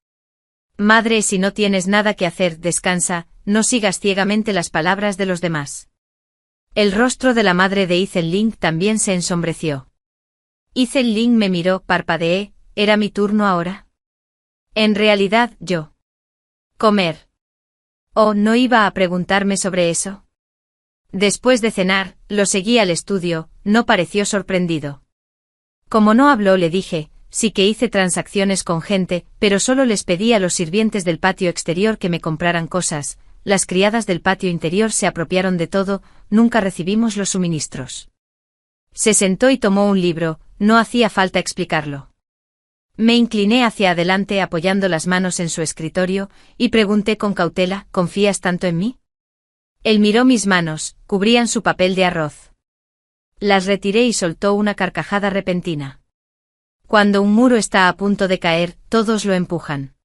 Madre, si no tienes nada que hacer, descansa, no sigas ciegamente las palabras de los demás. El rostro de la madre de Ethel Lynn también se ensombreció. Ethel Lynn me miró, parpadeé, ¿era mi turno ahora? En realidad, yo. Comer. ¿O no iba a preguntarme sobre eso? Después de cenar, lo seguí al estudio, no pareció sorprendido. Como no habló, le dije, sí que hice transacciones con gente, pero solo les pedí a los sirvientes del patio exterior que me compraran cosas, las criadas del patio interior se apropiaron de todo, nunca recibimos los suministros. Se sentó y tomó un libro, no hacía falta explicarlo. Me incliné hacia adelante apoyando las manos en su escritorio, y pregunté con cautela, ¿confías tanto en mí? Él miró mis manos, cubrían su papel de arroz. Las retiré y soltó una carcajada repentina. Cuando un muro está a punto de caer, todos lo empujan.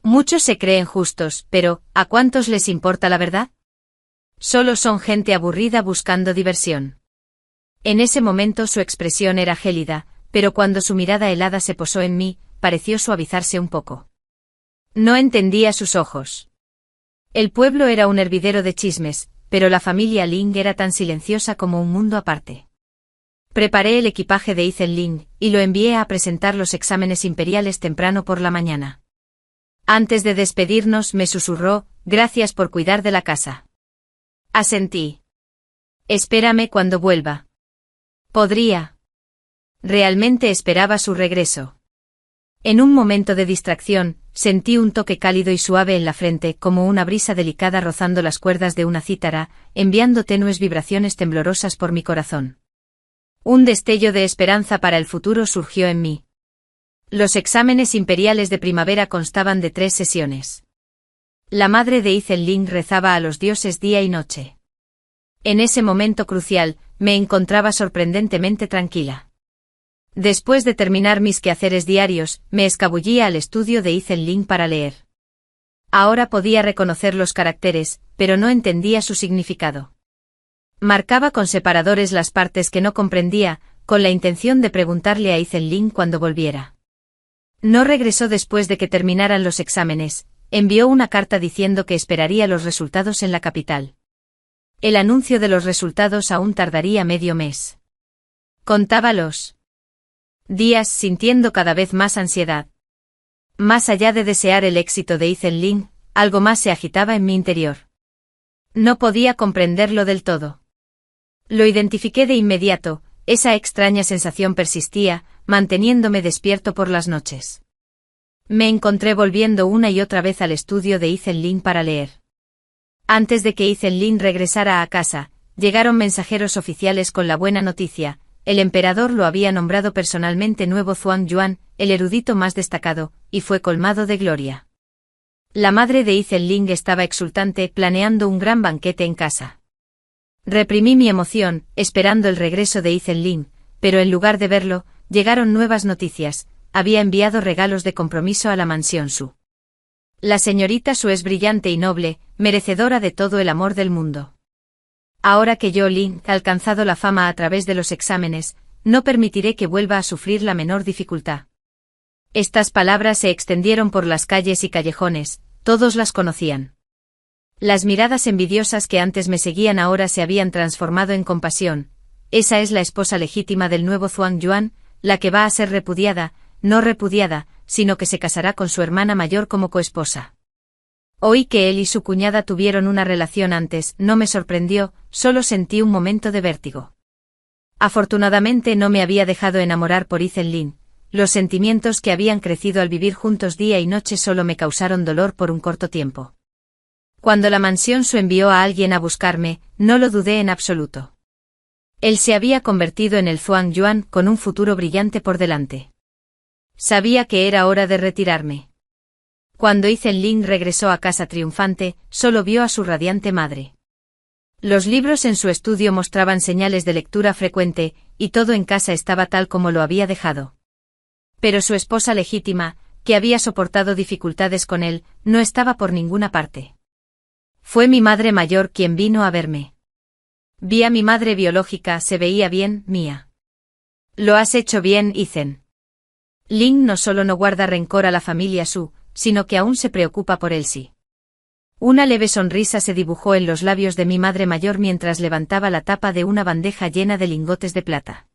Muchos se creen justos, pero, ¿a cuántos les importa la verdad? Solo son gente aburrida buscando diversión. En ese momento su expresión era gélida, pero cuando su mirada helada se posó en mí, pareció suavizarse un poco. No entendía sus ojos. El pueblo era un hervidero de chismes, pero la familia Ling era tan silenciosa como un mundo aparte. Preparé el equipaje de Ethan Ling, y lo envié a presentar los exámenes imperiales temprano por la mañana. Antes de despedirnos me susurró, gracias por cuidar de la casa. Asentí. Espérame cuando vuelva. Podría. Realmente esperaba su regreso. En un momento de distracción, sentí un toque cálido y suave en la frente, como una brisa delicada rozando las cuerdas de una cítara, enviando tenues vibraciones temblorosas por mi corazón. Un destello de esperanza para el futuro surgió en mí. Los exámenes imperiales de primavera constaban de 3 sesiones. La madre de Ethan Ling rezaba a los dioses día y noche. En ese momento crucial, me encontraba sorprendentemente tranquila. Después de terminar mis quehaceres diarios, me escabullía al estudio de Ethan Ling para leer. Ahora podía reconocer los caracteres, pero no entendía su significado. Marcaba con separadores las partes que no comprendía, con la intención de preguntarle a Ethan Ling cuando volviera. No regresó después de que terminaran los exámenes, envió una carta diciendo que esperaría los resultados en la capital. El anuncio de los resultados aún tardaría medio mes. Contaba los días sintiendo cada vez más ansiedad. Más allá de desear el éxito de Ethan Ling, algo más se agitaba en mi interior. No podía comprenderlo del todo. Lo identifiqué de inmediato, esa extraña sensación persistía, manteniéndome despierto por las noches. Me encontré volviendo una y otra vez al estudio de Ethan Ling para leer. Antes de que Ethan Ling regresara a casa, llegaron mensajeros oficiales con la buena noticia. El emperador lo había nombrado personalmente nuevo Zuang Yuan, el erudito más destacado, y fue colmado de gloria. La madre de Ethan Ling estaba exultante, planeando un gran banquete en casa. Reprimí mi emoción, esperando el regreso de Ethan Ling, pero en lugar de verlo, llegaron nuevas noticias. Había enviado regalos de compromiso a la mansión Su. La señorita Su es brillante y noble, merecedora de todo el amor del mundo. Ahora que yo Ling ha alcanzado la fama a través de los exámenes, no permitiré que vuelva a sufrir la menor dificultad. Estas palabras se extendieron por las calles y callejones, todos las conocían. Las miradas envidiosas que antes me seguían ahora se habían transformado en compasión. Esa es la esposa legítima del nuevo Zuang Yuan, la que va a ser repudiada, no repudiada, sino que se casará con su hermana mayor como coesposa. Oí que él y su cuñada tuvieron una relación antes, no me sorprendió, solo sentí un momento de vértigo. Afortunadamente no me había dejado enamorar por Ethan Ling. Los sentimientos que habían crecido al vivir juntos día y noche solo me causaron dolor por un corto tiempo. Cuando la mansión Su envió a alguien a buscarme, no lo dudé en absoluto. Él se había convertido en el Zuang Yuan con un futuro brillante por delante. Sabía que era hora de retirarme. Cuando Ethan Ling regresó a casa triunfante, solo vio a su radiante madre. Los libros en su estudio mostraban señales de lectura frecuente, y todo en casa estaba tal como lo había dejado. Pero su esposa legítima, que había soportado dificultades con él, no estaba por ninguna parte. Fue mi madre mayor quien vino a verme. Vi a mi madre biológica, se veía bien, mía. Lo has hecho bien, Ethan. Ling no solo no guarda rencor a la familia Su, sino que aún se preocupa por él sí. Una leve sonrisa se dibujó en los labios de mi madre mayor mientras levantaba la tapa de una bandeja llena de lingotes de plata.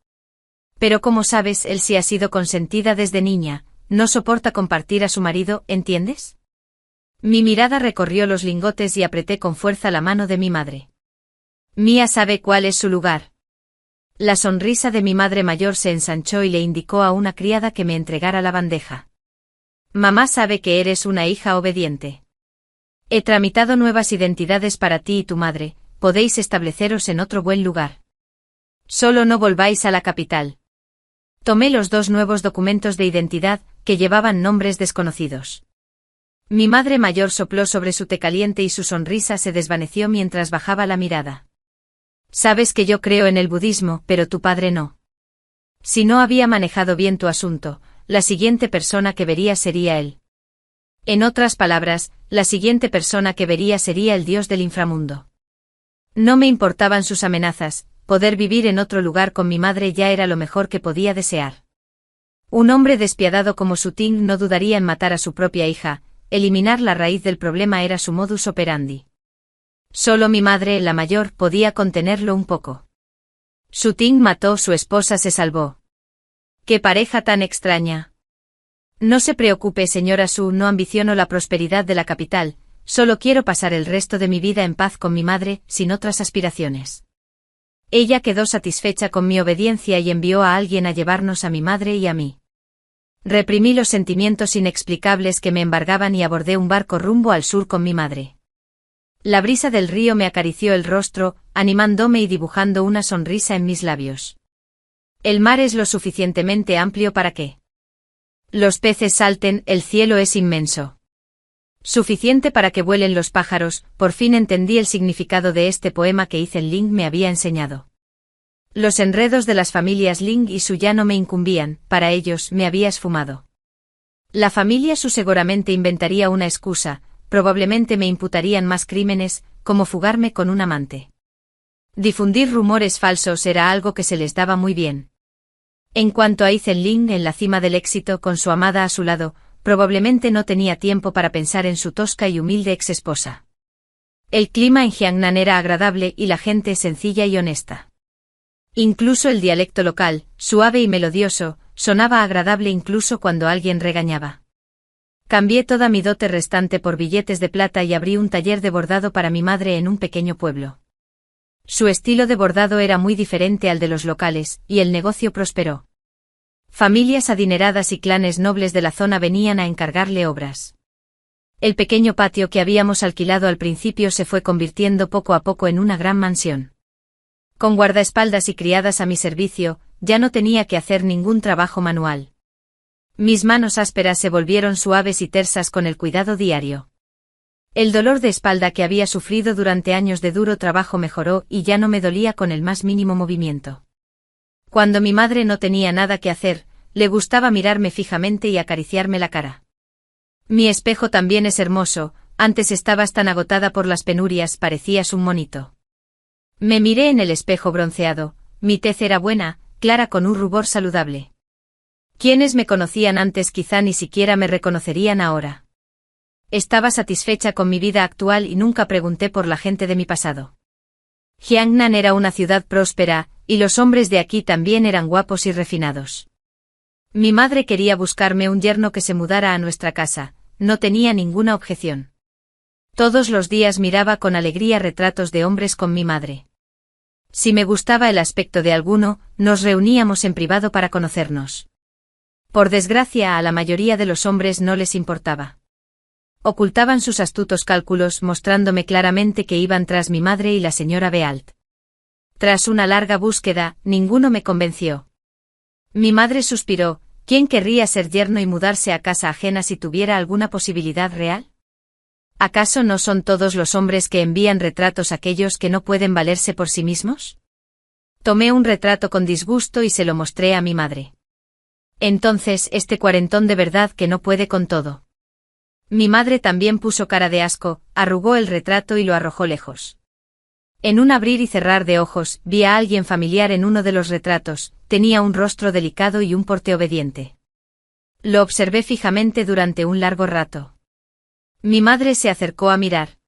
Pero como sabes, él sí ha sido consentida desde niña, no soporta compartir a su marido, ¿entiendes? Mi mirada recorrió los lingotes y apreté con fuerza la mano de mi madre. Mía sabe cuál es su lugar. La sonrisa de mi madre mayor se ensanchó y le indicó a una criada que me entregara la bandeja. Mamá sabe que eres una hija obediente. He tramitado nuevas identidades para ti y tu madre, podéis estableceros en otro buen lugar. Solo no volváis a la capital. Tomé los 2 nuevos documentos de identidad, que llevaban nombres desconocidos. Mi madre mayor sopló sobre su té caliente y su sonrisa se desvaneció mientras bajaba la mirada. Sabes que yo creo en el budismo, pero tu padre no. Si no había manejado bien tu asunto, la siguiente persona que vería sería él. En otras palabras, la siguiente persona que vería sería el dios del inframundo. No me importaban sus amenazas, poder vivir en otro lugar con mi madre ya era lo mejor que podía desear. Un hombre despiadado como Su Ting no dudaría en matar a su propia hija, eliminar la raíz del problema era su modus operandi. Solo mi madre, la mayor, podía contenerlo un poco. Su Ting mató, su esposa se salvó. ¡Qué pareja tan extraña! No se preocupe, señora Su, no ambiciono la prosperidad de la capital, solo quiero pasar el resto de mi vida en paz con mi madre, sin otras aspiraciones. Ella quedó satisfecha con mi obediencia y envió a alguien a llevarnos a mi madre y a mí. Reprimí los sentimientos inexplicables que me embargaban y abordé un barco rumbo al sur con mi madre. La brisa del río me acarició el rostro, animándome y dibujando una sonrisa en mis labios. El mar es lo suficientemente amplio para que los peces salten, el cielo es inmenso. Suficiente para que vuelen los pájaros, por fin entendí el significado de este poema que Ethan Ling me había enseñado. Los enredos de las familias Ling y Su ya no me incumbían, para ellos me había esfumado. La familia Su seguramente inventaría una excusa, probablemente me imputarían más crímenes, como fugarme con un amante. Difundir rumores falsos era algo que se les daba muy bien. En cuanto a Ethan Ling en la cima del éxito con su amada a su lado, probablemente no tenía tiempo para pensar en su tosca y humilde exesposa. El clima en Jiangnan era agradable y la gente sencilla y honesta. Incluso el dialecto local, suave y melodioso, sonaba agradable incluso cuando alguien regañaba. Cambié toda mi dote restante por billetes de plata y abrí un taller de bordado para mi madre en un pequeño pueblo. Su estilo de bordado era muy diferente al de los locales, y el negocio prosperó. Familias adineradas y clanes nobles de la zona venían a encargarle obras. El pequeño patio que habíamos alquilado al principio se fue convirtiendo poco a poco en una gran mansión. Con guardaespaldas y criadas a mi servicio, ya no tenía que hacer ningún trabajo manual. Mis manos ásperas se volvieron suaves y tersas con el cuidado diario. El dolor de espalda que había sufrido durante años de duro trabajo mejoró y ya no me dolía con el más mínimo movimiento. Cuando mi madre no tenía nada que hacer, le gustaba mirarme fijamente y acariciarme la cara. Mi espejo también es hermoso, antes estabas tan agotada por las penurias, parecías un monito. Me miré en el espejo bronceado, mi tez era buena, clara con un rubor saludable. Quienes me conocían antes quizá ni siquiera me reconocerían ahora. Estaba satisfecha con mi vida actual y nunca pregunté por la gente de mi pasado. Jiangnan era una ciudad próspera, y los hombres de aquí también eran guapos y refinados. Mi madre quería buscarme un yerno que se mudara a nuestra casa, no tenía ninguna objeción. Todos los días miraba con alegría retratos de hombres con mi madre. Si me gustaba el aspecto de alguno, nos reuníamos en privado para conocernos. Por desgracia, a la mayoría de los hombres no les importaba. Ocultaban sus astutos cálculos mostrándome claramente que iban tras mi madre y la señora Bealt. Tras una larga búsqueda, ninguno me convenció. Mi madre suspiró, ¿quién querría ser yerno y mudarse a casa ajena si tuviera alguna posibilidad real? ¿Acaso no son todos los hombres que envían retratos aquellos que no pueden valerse por sí mismos? Tomé un retrato con disgusto y se lo mostré a mi madre. Entonces, este cuarentón de verdad que no puede con todo. Mi madre también puso cara de asco, arrugó el retrato y lo arrojó lejos. En un abrir y cerrar de ojos, vi a alguien familiar en uno de los retratos, tenía un rostro delicado y un porte obediente. Lo observé fijamente durante un largo rato. Mi madre se acercó a mirar.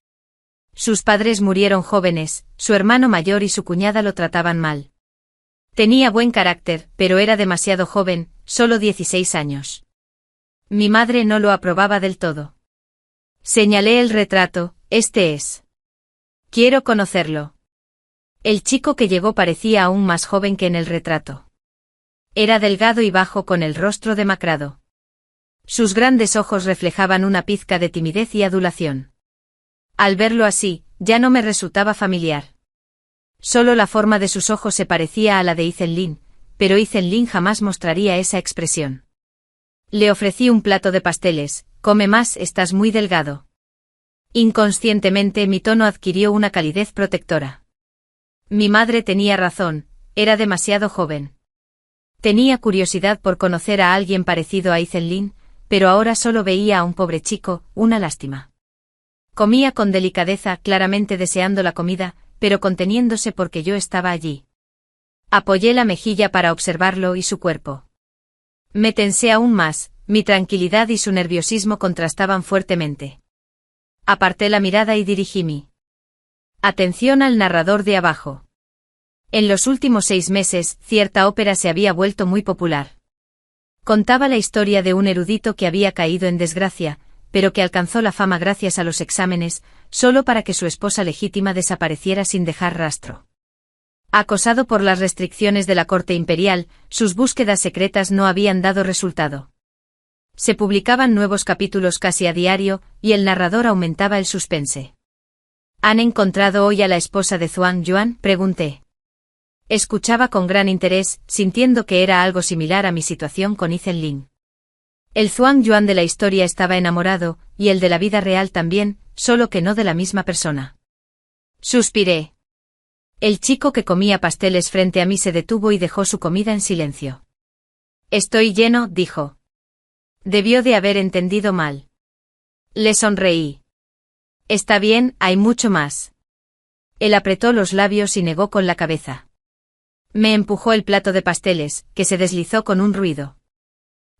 Sus padres murieron jóvenes, su hermano mayor y su cuñada lo trataban mal. Tenía buen carácter, pero era demasiado joven, solo 16 años. Mi madre no lo aprobaba del todo. Señalé el retrato, este es. Quiero conocerlo. El chico que llegó parecía aún más joven que en el retrato. Era delgado y bajo con el rostro demacrado. Sus grandes ojos reflejaban una pizca de timidez y adulación. Al verlo así, ya no me resultaba familiar. Solo la forma de sus ojos se parecía a la de Ethan Lin, pero Ethan Lin jamás mostraría esa expresión. Le ofrecí un plato de pasteles. Come más, estás muy delgado. Inconscientemente mi tono adquirió una calidez protectora. Mi madre tenía razón, era demasiado joven. Tenía curiosidad por conocer a alguien parecido a Ethan Lin, pero ahora solo veía a un pobre chico, una lástima. Comía con delicadeza, claramente deseando la comida, pero conteniéndose porque yo estaba allí. Apoyé la mejilla para observarlo y su cuerpo. Me tensé aún más, mi tranquilidad y su nerviosismo contrastaban fuertemente. Aparté la mirada y dirigí mi atención al narrador de abajo. En los últimos 6 meses, cierta ópera se había vuelto muy popular. Contaba la historia de un erudito que había caído en desgracia, pero que alcanzó la fama gracias a los exámenes, solo para que su esposa legítima desapareciera sin dejar rastro. Acosado por las restricciones de la corte imperial, sus búsquedas secretas no habían dado resultado. Se publicaban nuevos capítulos casi a diario, y el narrador aumentaba el suspense. ¿Han encontrado hoy a la esposa de Zhuang Yuan?, pregunté. Escuchaba con gran interés, sintiendo que era algo similar a mi situación con Ethan Lin. El Zhuang Yuan de la historia estaba enamorado, y el de la vida real también, solo que no de la misma persona. Suspiré. El chico que comía pasteles frente a mí se detuvo y dejó su comida en silencio. Estoy lleno, dijo. Debió de haber entendido mal. Le sonreí. Está bien, hay mucho más. Él apretó los labios y negó con la cabeza. Me empujó el plato de pasteles, que se deslizó con un ruido.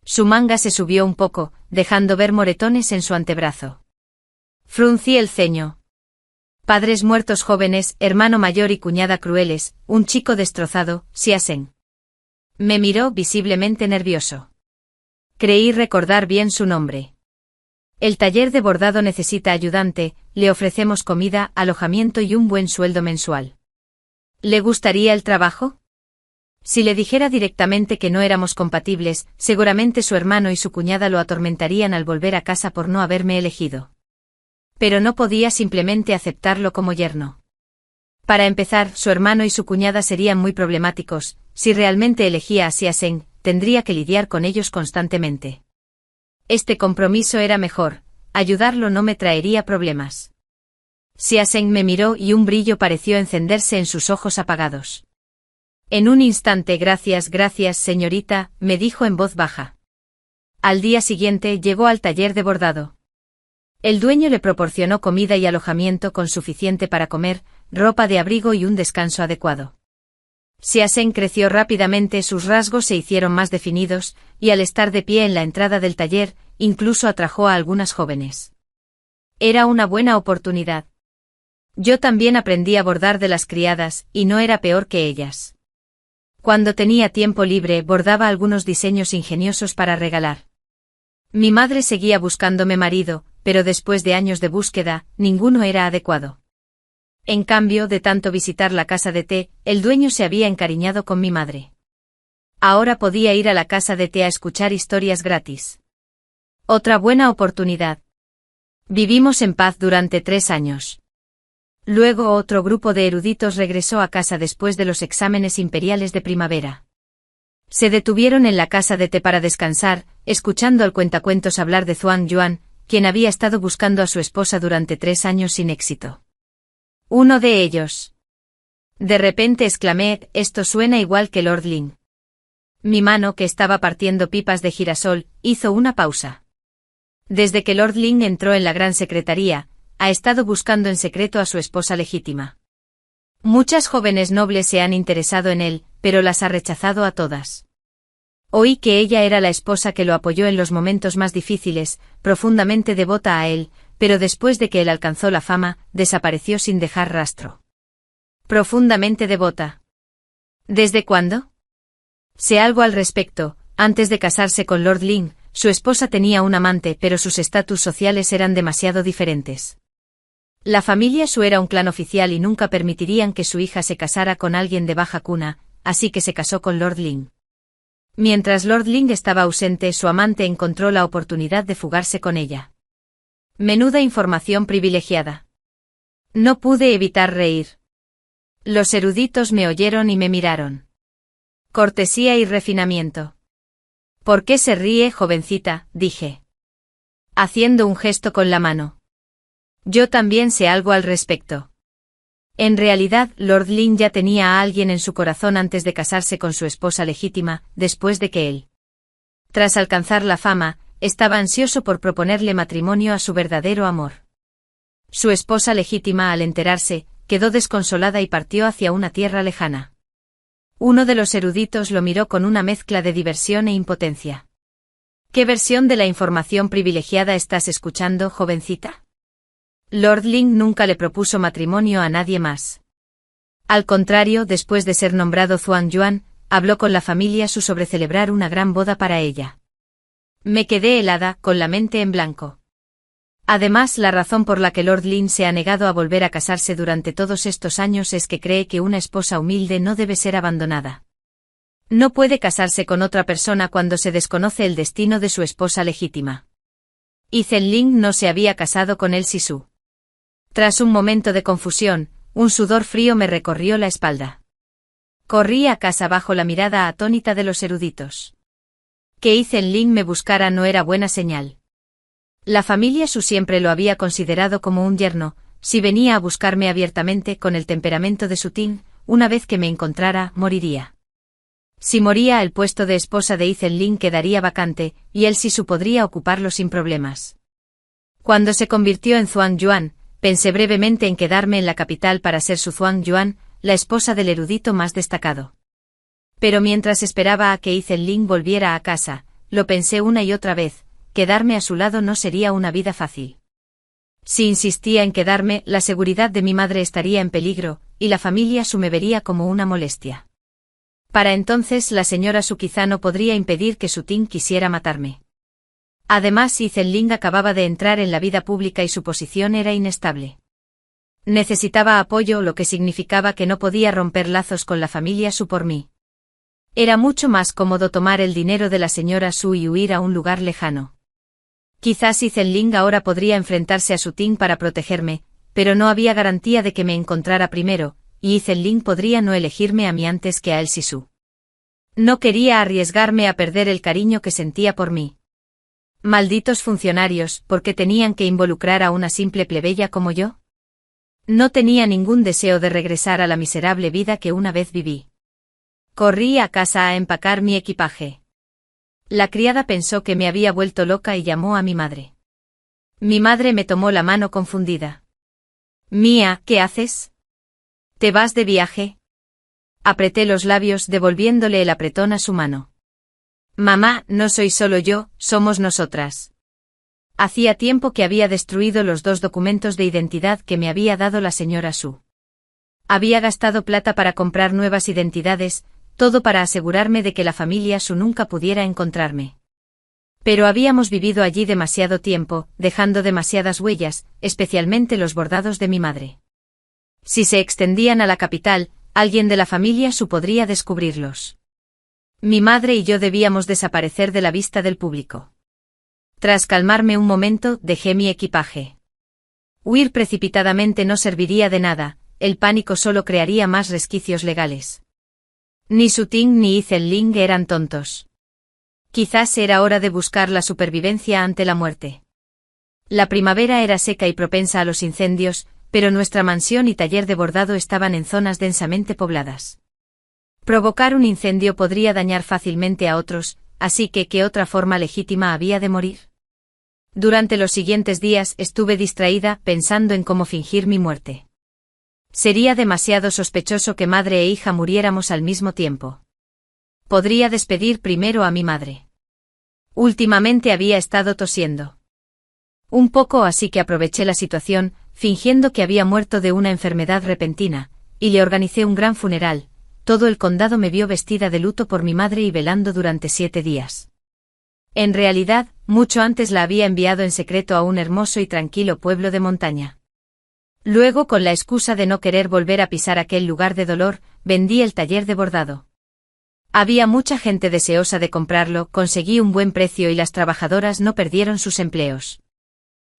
Su manga se subió un poco, dejando ver moretones en su antebrazo. Fruncí el ceño. Padres muertos jóvenes, hermano mayor y cuñada crueles, un chico destrozado, Xia Zheng. Me miró visiblemente nervioso. Creí recordar bien su nombre. El taller de bordado necesita ayudante, le ofrecemos comida, alojamiento y un buen sueldo mensual. ¿Le gustaría el trabajo? Si le dijera directamente que no éramos compatibles, seguramente su hermano y su cuñada lo atormentarían al volver a casa por no haberme elegido. Pero no podía simplemente aceptarlo como yerno. Para empezar, su hermano y su cuñada serían muy problemáticos. Si realmente elegía a Xia Zheng, tendría que lidiar con ellos constantemente. Este compromiso era mejor, ayudarlo no me traería problemas. Xia Zheng me miró y un brillo pareció encenderse en sus ojos apagados. En un instante, gracias, señorita, me dijo en voz baja. Al día siguiente llegó al taller de bordado. El dueño le proporcionó comida y alojamiento con suficiente para comer, ropa de abrigo y un descanso adecuado. Xia Zheng creció rápidamente, sus rasgos se hicieron más definidos, y al estar de pie en la entrada del taller, incluso atrajo a algunas jóvenes. Era una buena oportunidad. Yo también aprendí a bordar de las criadas, y no era peor que ellas. Cuando tenía tiempo libre, bordaba algunos diseños ingeniosos para regalar. Mi madre seguía buscándome marido, pero después de años de búsqueda, ninguno era adecuado. En cambio, de tanto visitar la casa de té, el dueño se había encariñado con mi madre. Ahora podía ir a la casa de té a escuchar historias gratis. Otra buena oportunidad. Vivimos en paz durante 3 años. Luego otro grupo de eruditos regresó a casa después de los exámenes imperiales de primavera. Se detuvieron en la casa de té para descansar, escuchando al cuentacuentos hablar de Zhuang Yuan, quien había estado buscando a su esposa durante 3 años sin éxito. Uno de ellos. De repente exclamé, esto suena igual que Lord Lin. Mi mano, que estaba partiendo pipas de girasol, hizo una pausa. Desde que Lord Lin entró en la gran secretaría, ha estado buscando en secreto a su esposa legítima. Muchas jóvenes nobles se han interesado en él, pero las ha rechazado a todas. Oí que ella era la esposa que lo apoyó en los momentos más difíciles, profundamente devota a él, pero después de que él alcanzó la fama, desapareció sin dejar rastro. Profundamente devota. ¿Desde cuándo? Sé algo al respecto. Antes de casarse con Lord Lin, su esposa tenía un amante, pero sus estatus sociales eran demasiado diferentes. La familia Su era un clan oficial y nunca permitirían que su hija se casara con alguien de baja cuna, así que se casó con Lord Lin. Mientras Lord Lin estaba ausente, su amante encontró la oportunidad de fugarse con ella. Menuda información privilegiada. No pude evitar reír. Los eruditos me oyeron y me miraron. Cortesía y refinamiento. ¿Por qué se ríe, jovencita?, dije, haciendo un gesto con la mano. Yo también sé algo al respecto. En realidad, Lord Lynn ya tenía a alguien en su corazón antes de casarse con su esposa legítima, después de que él, tras alcanzar la fama, estaba ansioso por proponerle matrimonio a su verdadero amor. Su esposa legítima, al enterarse, quedó desconsolada y partió hacia una tierra lejana. Uno de los eruditos lo miró con una mezcla de diversión e impotencia. ¿Qué versión de la información privilegiada estás escuchando, jovencita? Lord Lynn nunca le propuso matrimonio a nadie más. Al contrario, después de ser nombrado Zuan-Yuan, habló con la familia Su sobre celebrar una gran boda para ella. Me quedé helada, con la mente en blanco. Además, la razón por la que Lord Lynn se ha negado a volver a casarse durante todos estos años es que cree que una esposa humilde no debe ser abandonada. No puede casarse con otra persona cuando se desconoce el destino de su esposa legítima. Y Zhen Ling no se había casado con él Sisu. Tras un momento de confusión, un sudor frío me recorrió la espalda. Corrí a casa bajo la mirada atónita de los eruditos. Que Zhen Ling me buscara no era buena señal. La familia Su siempre lo había considerado como un yerno. Si venía a buscarme abiertamente con el temperamento de Su Ting, una vez que me encontrara, moriría. Si moría, el puesto de esposa de Zhen Ling quedaría vacante, y él Sisu podría ocuparlo sin problemas. Cuando se convirtió en Zuan-Yuan, pensé brevemente en quedarme en la capital para ser su Zuan-Yuan, la esposa del erudito más destacado. Pero mientras esperaba a que Zhen Ling volviera a casa, lo pensé una y otra vez. Quedarme a su lado no sería una vida fácil. Si insistía en quedarme, la seguridad de mi madre estaría en peligro, y la familia Su me vería como una molestia. Para entonces la señora Su quizá no podría impedir que Su Ting quisiera matarme. Además, Zhen Ling acababa de entrar en la vida pública y su posición era inestable. Necesitaba apoyo, lo que significaba que no podía romper lazos con la familia Su por mí. Era mucho más cómodo tomar el dinero de la señora Su y huir a un lugar lejano. Quizás Zhen Ling ahora podría enfrentarse a Su Ting para protegerme, pero no había garantía de que me encontrara primero, y Zhen Ling podría no elegirme a mí antes que a él Sisu. No quería arriesgarme a perder el cariño que sentía por mí. Malditos funcionarios, ¿por qué tenían que involucrar a una simple plebeya como yo? No tenía ningún deseo de regresar a la miserable vida que una vez viví. Corrí a casa a empacar mi equipaje. La criada pensó que me había vuelto loca y llamó a mi madre. Mi madre me tomó la mano confundida. Mía, ¿qué haces? ¿Te vas de viaje? Apreté los labios devolviéndole el apretón a su mano. Mamá, no soy solo yo, somos nosotras. Hacía tiempo que había destruido los 2 documentos de identidad que me había dado la señora Su. Había gastado plata para comprar nuevas identidades, todo para asegurarme de que la familia Su nunca pudiera encontrarme. Pero habíamos vivido allí demasiado tiempo, dejando demasiadas huellas, especialmente los bordados de mi madre. Si se extendían a la capital, alguien de la familia Su podría descubrirlos. Mi madre y yo debíamos desaparecer de la vista del público. Tras calmarme un momento, dejé mi equipaje. Huir precipitadamente no serviría de nada, el pánico solo crearía más resquicios legales. Ni Su Ting ni Zhen Ling eran tontos. Quizás era hora de buscar la supervivencia ante la muerte. La primavera era seca y propensa a los incendios, pero nuestra mansión y taller de bordado estaban en zonas densamente pobladas. Provocar un incendio podría dañar fácilmente a otros, así que ¿qué otra forma legítima había de morir? Durante los siguientes días estuve distraída pensando en cómo fingir mi muerte. Sería demasiado sospechoso que madre e hija muriéramos al mismo tiempo. Podría despedir primero a mi madre. Últimamente había estado tosiendo un poco, así que aproveché la situación, fingiendo que había muerto de una enfermedad repentina, y le organicé un gran funeral. Todo el condado me vio vestida de luto por mi madre y velando durante 7 días. En realidad, mucho antes la había enviado en secreto a un hermoso y tranquilo pueblo de montaña. Luego, con la excusa de no querer volver a pisar aquel lugar de dolor, vendí el taller de bordado. Había mucha gente deseosa de comprarlo, conseguí un buen precio y las trabajadoras no perdieron sus empleos.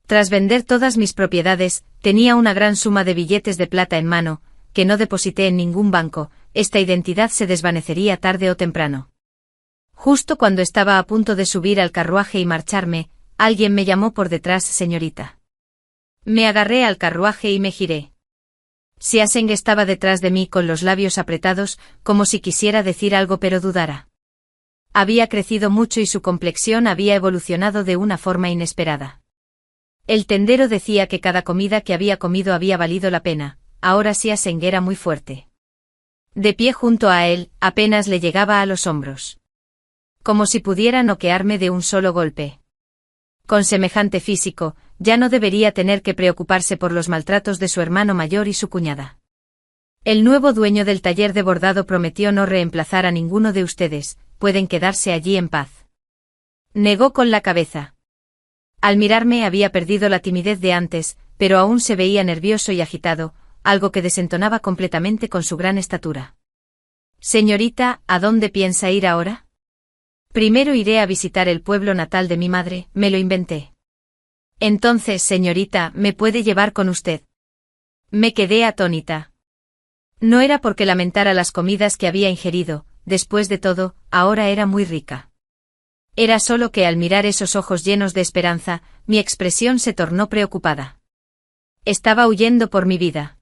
Tras vender todas mis propiedades, tenía una gran suma de billetes de plata en mano, que no deposité en ningún banco. Esta identidad se desvanecería tarde o temprano. Justo cuando estaba a punto de subir al carruaje y marcharme, alguien me llamó por detrás: señorita. Me agarré al carruaje y me giré. Xia Zheng estaba detrás de mí con los labios apretados, como si quisiera decir algo pero dudara. Había crecido mucho y su complexión había evolucionado de una forma inesperada. El tendero decía que cada comida que había comido había valido la pena. Ahora Xia Zheng era muy fuerte. De pie junto a él, apenas le llegaba a los hombros. Como si pudiera noquearme de un solo golpe. Con semejante físico, ya no debería tener que preocuparse por los maltratos de su hermano mayor y su cuñada. El nuevo dueño del taller de bordado prometió no reemplazar a ninguno de ustedes, pueden quedarse allí en paz. Negó con la cabeza. Al mirarme había perdido la timidez de antes, pero aún se veía nervioso y agitado, algo que desentonaba completamente con su gran estatura. Señorita, ¿a dónde piensa ir ahora? Primero iré a visitar el pueblo natal de mi madre, me lo inventé. Entonces, señorita, ¿me puede llevar con usted? Me quedé atónita. No era porque lamentara las comidas que había ingerido, después de todo, ahora era muy rica. Era solo que al mirar esos ojos llenos de esperanza, mi expresión se tornó preocupada. Estaba huyendo por mi vida.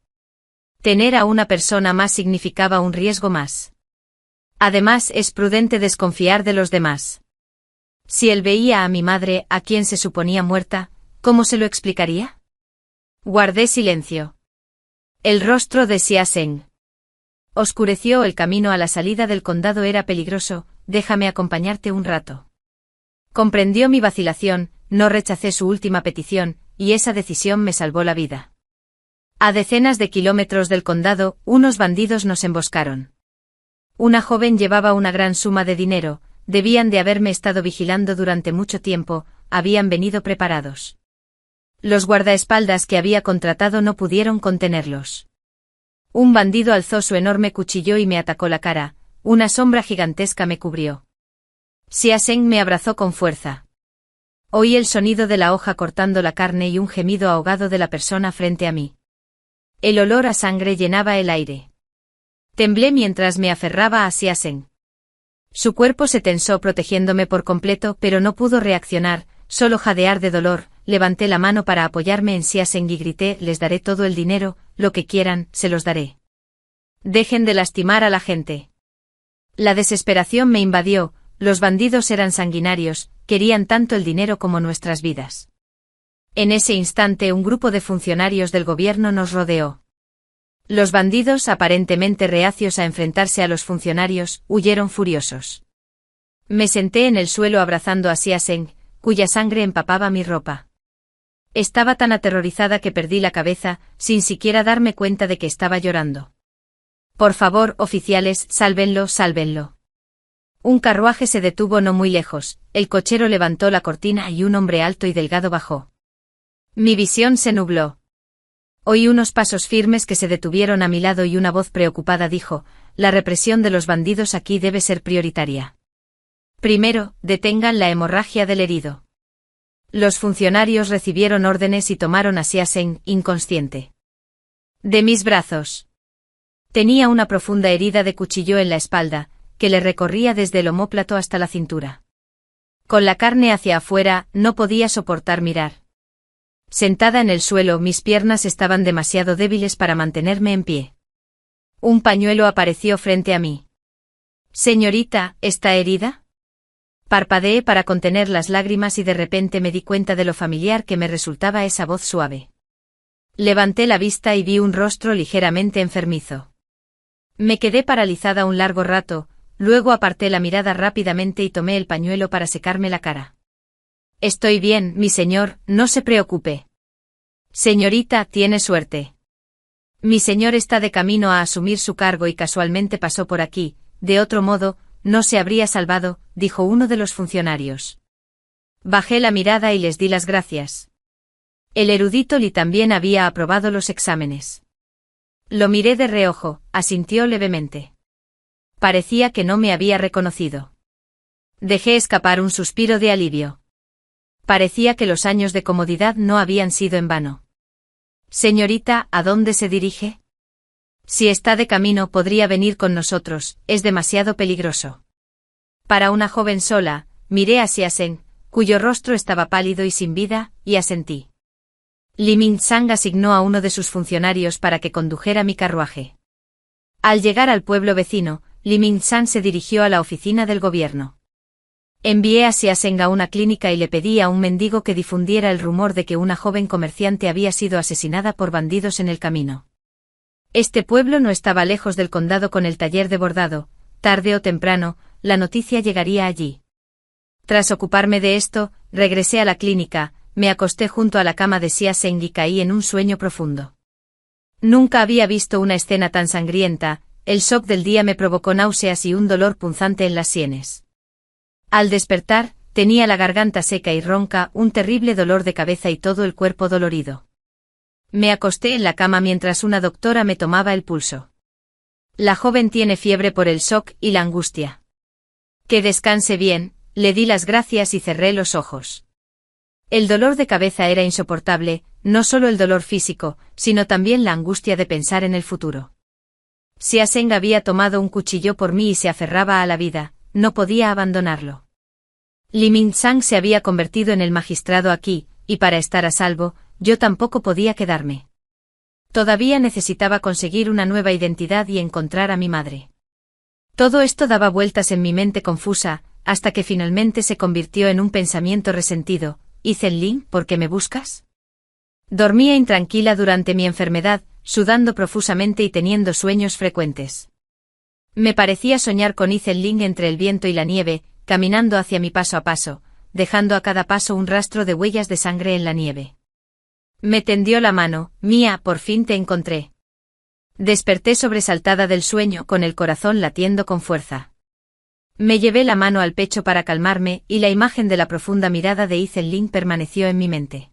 Tener a una persona más significaba un riesgo más. Además, es prudente desconfiar de los demás. Si él veía a mi madre, a quien se suponía muerta, ¿cómo se lo explicaría? Guardé silencio. El rostro de Xia Zheng oscureció. El camino a la salida del condado era peligroso, déjame acompañarte un rato. Comprendió mi vacilación, no rechacé su última petición, y esa decisión me salvó la vida. A decenas de kilómetros del condado, unos bandidos nos emboscaron. Una joven llevaba una gran suma de dinero, debían de haberme estado vigilando durante mucho tiempo, habían venido preparados. Los guardaespaldas que había contratado no pudieron contenerlos. Un bandido alzó su enorme cuchillo y me atacó la cara, una sombra gigantesca me cubrió. Xia Zheng me abrazó con fuerza. Oí el sonido de la hoja cortando la carne y un gemido ahogado de la persona frente a mí. El olor a sangre llenaba el aire. Temblé mientras me aferraba a Xia Zheng. Su cuerpo se tensó protegiéndome por completo, pero no pudo reaccionar, solo jadear de dolor. Levanté la mano para apoyarme en Xia Zheng y grité: les daré todo el dinero, lo que quieran, se los daré. Dejen de lastimar a la gente. La desesperación me invadió, los bandidos eran sanguinarios, querían tanto el dinero como nuestras vidas. En ese instante un grupo de funcionarios del gobierno nos rodeó. Los bandidos, aparentemente reacios a enfrentarse a los funcionarios, huyeron furiosos. Me senté en el suelo abrazando a Xia Zheng, cuya sangre empapaba mi ropa. Estaba tan aterrorizada que perdí la cabeza, sin siquiera darme cuenta de que estaba llorando. Por favor, oficiales, sálvenlo, sálvenlo. Un carruaje se detuvo no muy lejos, el cochero levantó la cortina y un hombre alto y delgado bajó. Mi visión se nubló. Oí unos pasos firmes que se detuvieron a mi lado y una voz preocupada dijo: la represión de los bandidos aquí debe ser prioritaria. Primero, detengan la hemorragia del herido. Los funcionarios recibieron órdenes y tomaron a Xia Zheng, inconsciente. De mis brazos. Tenía una profunda herida de cuchillo en la espalda, que le recorría desde el omóplato hasta la cintura. Con la carne hacia afuera, no podía soportar mirar. Sentada en el suelo, mis piernas estaban demasiado débiles para mantenerme en pie. Un pañuelo apareció frente a mí. Señorita, ¿está herida? Parpadeé para contener las lágrimas y de repente me di cuenta de lo familiar que me resultaba esa voz suave. Levanté la vista y vi un rostro ligeramente enfermizo. Me quedé paralizada un largo rato, luego aparté la mirada rápidamente y tomé el pañuelo para secarme la cara. Estoy bien, mi señor, no se preocupe. Señorita, tiene suerte. Mi señor está de camino a asumir su cargo y casualmente pasó por aquí, de otro modo, no se habría salvado, dijo uno de los funcionarios. Bajé la mirada y les di las gracias. El erudito Li también había aprobado los exámenes. Lo miré de reojo, asintió levemente. Parecía que no me había reconocido. Dejé escapar un suspiro de alivio. Parecía que los años de comodidad no habían sido en vano. Señorita, ¿a dónde se dirige? Si está de camino podría venir con nosotros, es demasiado peligroso. Para una joven sola, miré a Xiasen, cuyo rostro estaba pálido y sin vida, y asentí. Li Mingzhang asignó a uno de sus funcionarios para que condujera mi carruaje. Al llegar al pueblo vecino, Li Mingzhang se dirigió a la oficina del gobierno. Envié a Xiasen a una clínica y le pedí a un mendigo que difundiera el rumor de que una joven comerciante había sido asesinada por bandidos en el camino. Este pueblo no estaba lejos del condado con el taller de bordado, tarde o temprano, la noticia llegaría allí. Tras ocuparme de esto, regresé a la clínica, me acosté junto a la cama de Xiasen y caí en un sueño profundo. Nunca había visto una escena tan sangrienta, el shock del día me provocó náuseas y un dolor punzante en las sienes. Al despertar, tenía la garganta seca y ronca, un terrible dolor de cabeza y todo el cuerpo dolorido. Me acosté en la cama mientras una doctora me tomaba el pulso. La joven tiene fiebre por el shock y la angustia. Que descanse bien, le di las gracias y cerré los ojos. El dolor de cabeza era insoportable, no solo el dolor físico, sino también la angustia de pensar en el futuro. Xiasen había tomado un cuchillo por mí y se aferraba a la vida, no podía abandonarlo. Li Mingzhang se había convertido en el magistrado aquí, y para estar a salvo, yo tampoco podía quedarme. Todavía necesitaba conseguir una nueva identidad y encontrar a mi madre. Todo esto daba vueltas en mi mente confusa, hasta que finalmente se convirtió en un pensamiento resentido. Lin, ¿por qué me buscas? Dormía intranquila durante mi enfermedad, sudando profusamente y teniendo sueños frecuentes. Me parecía soñar con Lin entre el viento y la nieve, caminando hacia mí paso a paso, dejando a cada paso un rastro de huellas de sangre en la nieve. Me tendió la mano, Mía, por fin te encontré. Desperté sobresaltada del sueño, con el corazón latiendo con fuerza. Me llevé la mano al pecho para calmarme, y la imagen de la profunda mirada de Lin permaneció en mi mente.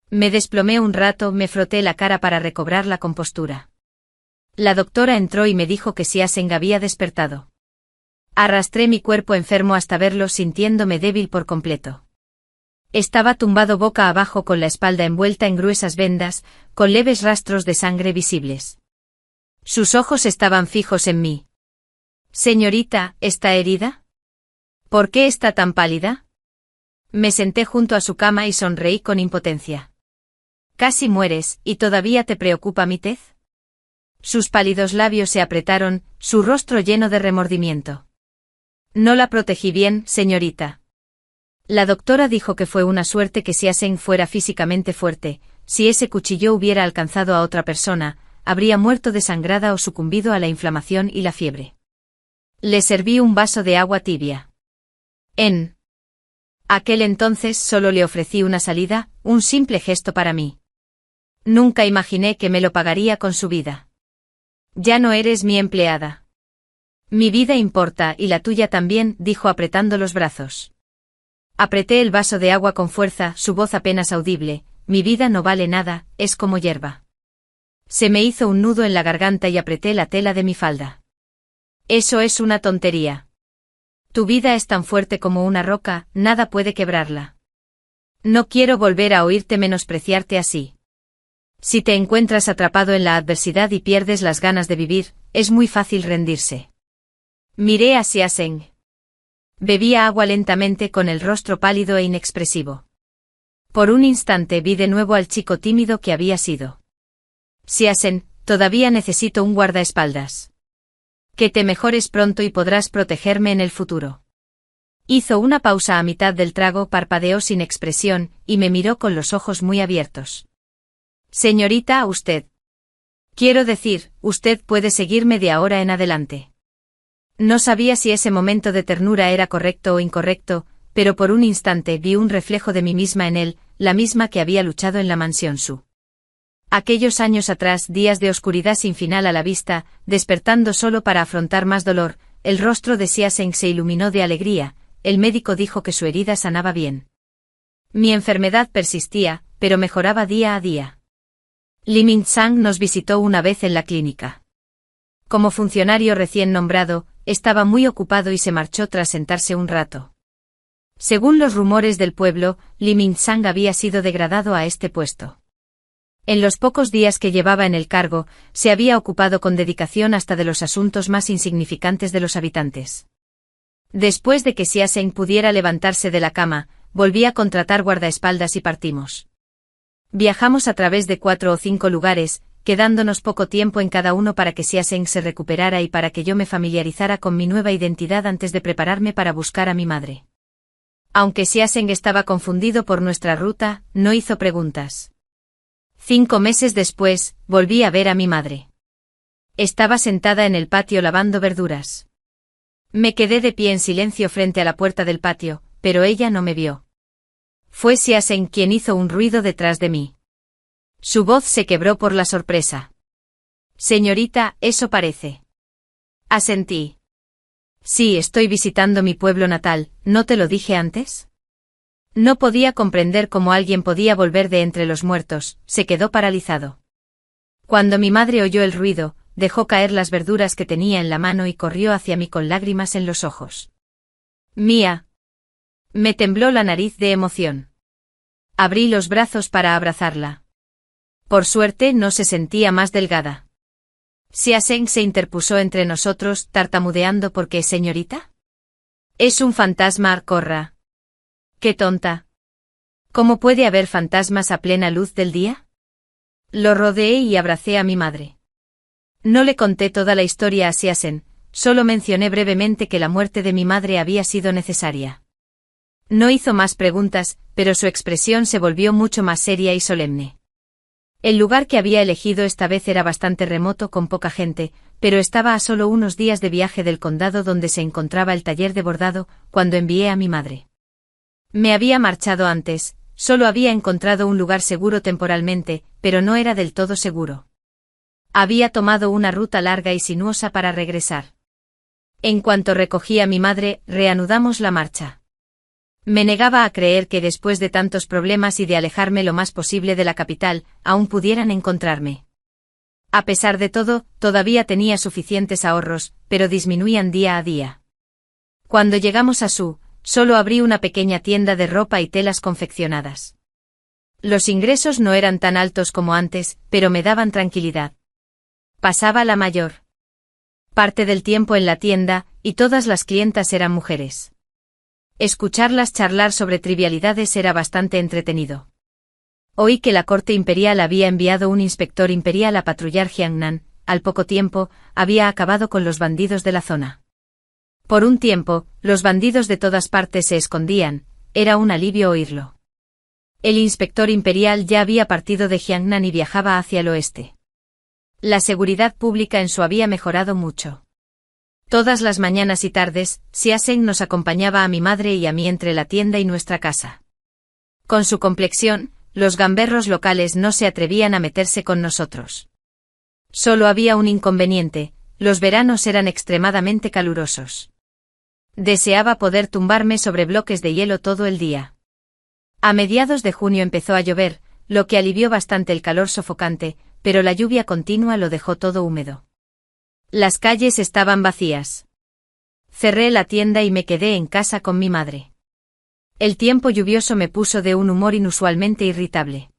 Me desplomé un rato, me froté la cara para recobrar la compostura. La doctora entró y me dijo que Xiasen había despertado. Arrastré mi cuerpo enfermo hasta verlo, sintiéndome débil por completo. Estaba tumbado boca abajo con la espalda envuelta en gruesas vendas, con leves rastros de sangre visibles. Sus ojos estaban fijos en mí. Señorita, ¿está herida? ¿Por qué está tan pálida? Me senté junto a su cama y sonreí con impotencia. Casi mueres, ¿y todavía te preocupa mi tez? Sus pálidos labios se apretaron, su rostro lleno de remordimiento. No la protegí bien, señorita. La doctora dijo que fue una suerte que Xiasen fuera físicamente fuerte, si ese cuchillo hubiera alcanzado a otra persona, habría muerto desangrada o sucumbido a la inflamación y la fiebre. Le serví un vaso de agua tibia. En aquel entonces solo le ofrecí una salida, un simple gesto para mí. Nunca imaginé que me lo pagaría con su vida. Ya no eres mi empleada. Mi vida importa y la tuya también, dijo apretando los brazos. Apreté el vaso de agua con fuerza, su voz apenas audible, mi vida no vale nada, es como hierba. Se me hizo un nudo en la garganta y apreté la tela de mi falda. Eso es una tontería. Tu vida es tan fuerte como una roca, nada puede quebrarla. No quiero volver a oírte menospreciarte así. Si te encuentras atrapado en la adversidad y pierdes las ganas de vivir, es muy fácil rendirse. Miré a Xiasen. Bebía agua lentamente con el rostro pálido e inexpresivo. Por un instante vi de nuevo al chico tímido que había sido. Xiasen, todavía necesito un guardaespaldas. Que te mejores pronto y podrás protegerme en el futuro. Hizo una pausa a mitad del trago, parpadeó sin expresión, y me miró con los ojos muy abiertos. Señorita, usted. Quiero decir, usted puede seguirme de ahora en adelante. No sabía si ese momento de ternura era correcto o incorrecto, pero por un instante vi un reflejo de mí misma en él, la misma que había luchado en la mansión Su. Aquellos años atrás, días de oscuridad sin final a la vista, despertando solo para afrontar más dolor, el rostro de Xiasen se iluminó de alegría, el médico dijo que su herida sanaba bien. Mi enfermedad persistía, pero mejoraba día a día. Li Mingzhang nos visitó una vez en la clínica. Como funcionario recién nombrado, estaba muy ocupado y se marchó tras sentarse un rato. Según los rumores del pueblo, Li Mingsang había sido degradado a este puesto. En los pocos días que llevaba en el cargo, se había ocupado con dedicación hasta de los asuntos más insignificantes de los habitantes. Después de que Xia Zheng pudiera levantarse de la cama, volví a contratar guardaespaldas y partimos. Viajamos a través de 4 o 5 lugares, quedándonos poco tiempo en cada uno para que Xia Zheng se recuperara y para que yo me familiarizara con mi nueva identidad antes de prepararme para buscar a mi madre. Aunque Xia Zheng estaba confundido por nuestra ruta, no hizo preguntas. 5 meses después, volví a ver a mi madre. Estaba sentada en el patio lavando verduras. Me quedé de pie en silencio frente a la puerta del patio, pero ella no me vio. Fue Xia Zheng quien hizo un ruido detrás de mí. Su voz se quebró por la sorpresa. Señorita, eso parece. Asentí. Sí, estoy visitando mi pueblo natal, ¿no te lo dije antes? No podía comprender cómo alguien podía volver de entre los muertos, se quedó paralizado. Cuando mi madre oyó el ruido, dejó caer las verduras que tenía en la mano y corrió hacia mí con lágrimas en los ojos. Mía. Me tembló la nariz de emoción. Abrí los brazos para abrazarla. Por suerte no se sentía más delgada. Xia Zheng se interpuso entre nosotros, tartamudeando porque señorita. Es un fantasma, corra. ¡Qué tonta! ¿Cómo puede haber fantasmas a plena luz del día? Lo rodeé y abracé a mi madre. No le conté toda la historia a Xia Zheng, solo mencioné brevemente que la muerte de mi madre había sido necesaria. No hizo más preguntas, pero su expresión se volvió mucho más seria y solemne. El lugar que había elegido esta vez era bastante remoto con poca gente, pero estaba a solo unos días de viaje del condado donde se encontraba el taller de bordado, cuando envié a mi madre. Me había marchado antes, solo había encontrado un lugar seguro temporalmente, pero no era del todo seguro. Había tomado una ruta larga y sinuosa para regresar. En cuanto recogí a mi madre, reanudamos la marcha. Me negaba a creer que después de tantos problemas y de alejarme lo más posible de la capital, aún pudieran encontrarme. A pesar de todo, todavía tenía suficientes ahorros, pero disminuían día a día. Cuando llegamos a Su, solo abrí una pequeña tienda de ropa y telas confeccionadas. Los ingresos no eran tan altos como antes, pero me daban tranquilidad. Pasaba la mayor parte del tiempo en la tienda, y todas las clientas eran mujeres. Escucharlas charlar sobre trivialidades era bastante entretenido. Oí que la corte imperial había enviado un inspector imperial a patrullar Jiangnan, al poco tiempo, había acabado con los bandidos de la zona. Por un tiempo, los bandidos de todas partes se escondían, era un alivio oírlo. El inspector imperial ya había partido de Jiangnan y viajaba hacia el oeste. La seguridad pública en Su había mejorado mucho. Todas las mañanas y tardes, Xia Zheng nos acompañaba a mi madre y a mí entre la tienda y nuestra casa. Con su complexión, los gamberros locales no se atrevían a meterse con nosotros. Solo había un inconveniente, los veranos eran extremadamente calurosos. Deseaba poder tumbarme sobre bloques de hielo todo el día. A mediados de junio empezó a llover, lo que alivió bastante el calor sofocante, pero la lluvia continua lo dejó todo húmedo. Las calles estaban vacías. Cerré la tienda y me quedé en casa con mi madre. El tiempo lluvioso me puso de un humor inusualmente irritable.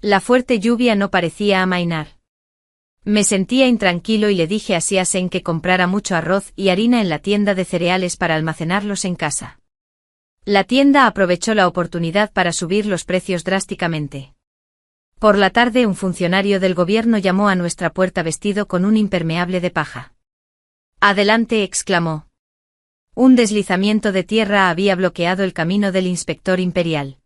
La fuerte lluvia no parecía amainar. Me sentía intranquilo y le dije a Xia Zheng que comprara mucho arroz y harina en la tienda de cereales para almacenarlos en casa. La tienda aprovechó la oportunidad para subir los precios drásticamente. Por la tarde un funcionario del gobierno llamó a nuestra puerta vestido con un impermeable de paja. «Adelante», exclamó. Un deslizamiento de tierra había bloqueado el camino del inspector imperial.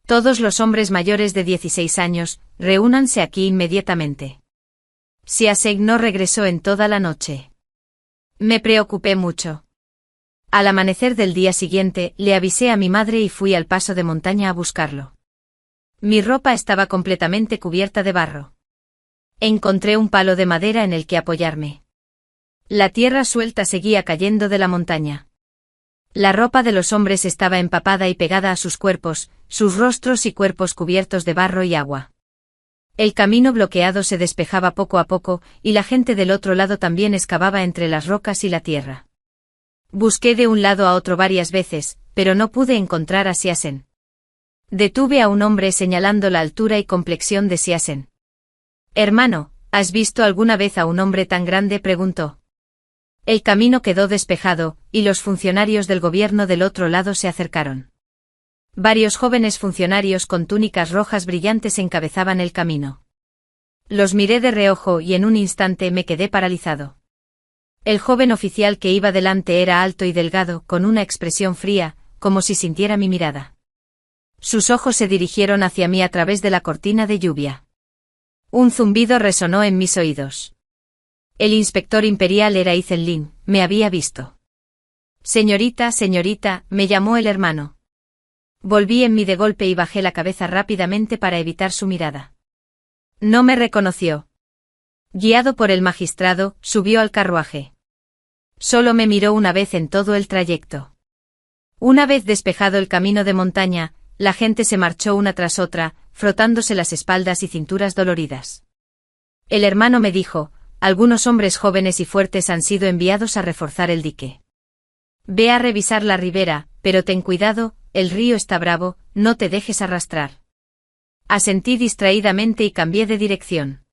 «Todos los hombres mayores de 16 años, reúnanse aquí inmediatamente». Xia Zheng no regresó en toda la noche. Me preocupé mucho. Al amanecer del día siguiente, le avisé a mi madre y fui al paso de montaña a buscarlo. Mi ropa estaba completamente cubierta de barro. Encontré un palo de madera en el que apoyarme. La tierra suelta seguía cayendo de la montaña. La ropa de los hombres estaba empapada y pegada a sus cuerpos, sus rostros y cuerpos cubiertos de barro y agua. El camino bloqueado se despejaba poco a poco, y la gente del otro lado también excavaba entre las rocas y la tierra. Busqué de un lado a otro varias veces, pero no pude encontrar a Siasen. Detuve a un hombre señalando la altura y complexión de Siasen. «Hermano, ¿has visto alguna vez a un hombre tan grande?», preguntó. El camino quedó despejado, y los funcionarios del gobierno del otro lado se acercaron. Varios jóvenes funcionarios con túnicas rojas brillantes encabezaban el camino. Los miré de reojo y en un instante me quedé paralizado. El joven oficial que iba delante era alto y delgado, con una expresión fría, como si sintiera mi mirada. Sus ojos se dirigieron hacia mí a través de la cortina de lluvia. Un zumbido resonó en mis oídos. El inspector imperial era Ethan Lin, me había visto. «Señorita, señorita», me llamó el hermano. Volví en mí de golpe y bajé la cabeza rápidamente para evitar su mirada. No me reconoció. Guiado por el magistrado, subió al carruaje. Solo me miró una vez en todo el trayecto. Una vez despejado el camino de montaña, la gente se marchó una tras otra, frotándose las espaldas y cinturas doloridas. El hermano me dijo: «Algunos hombres jóvenes y fuertes han sido enviados a reforzar el dique. Ve a revisar la ribera, pero ten cuidado, el río está bravo, no te dejes arrastrar». Asentí distraídamente y cambié de dirección.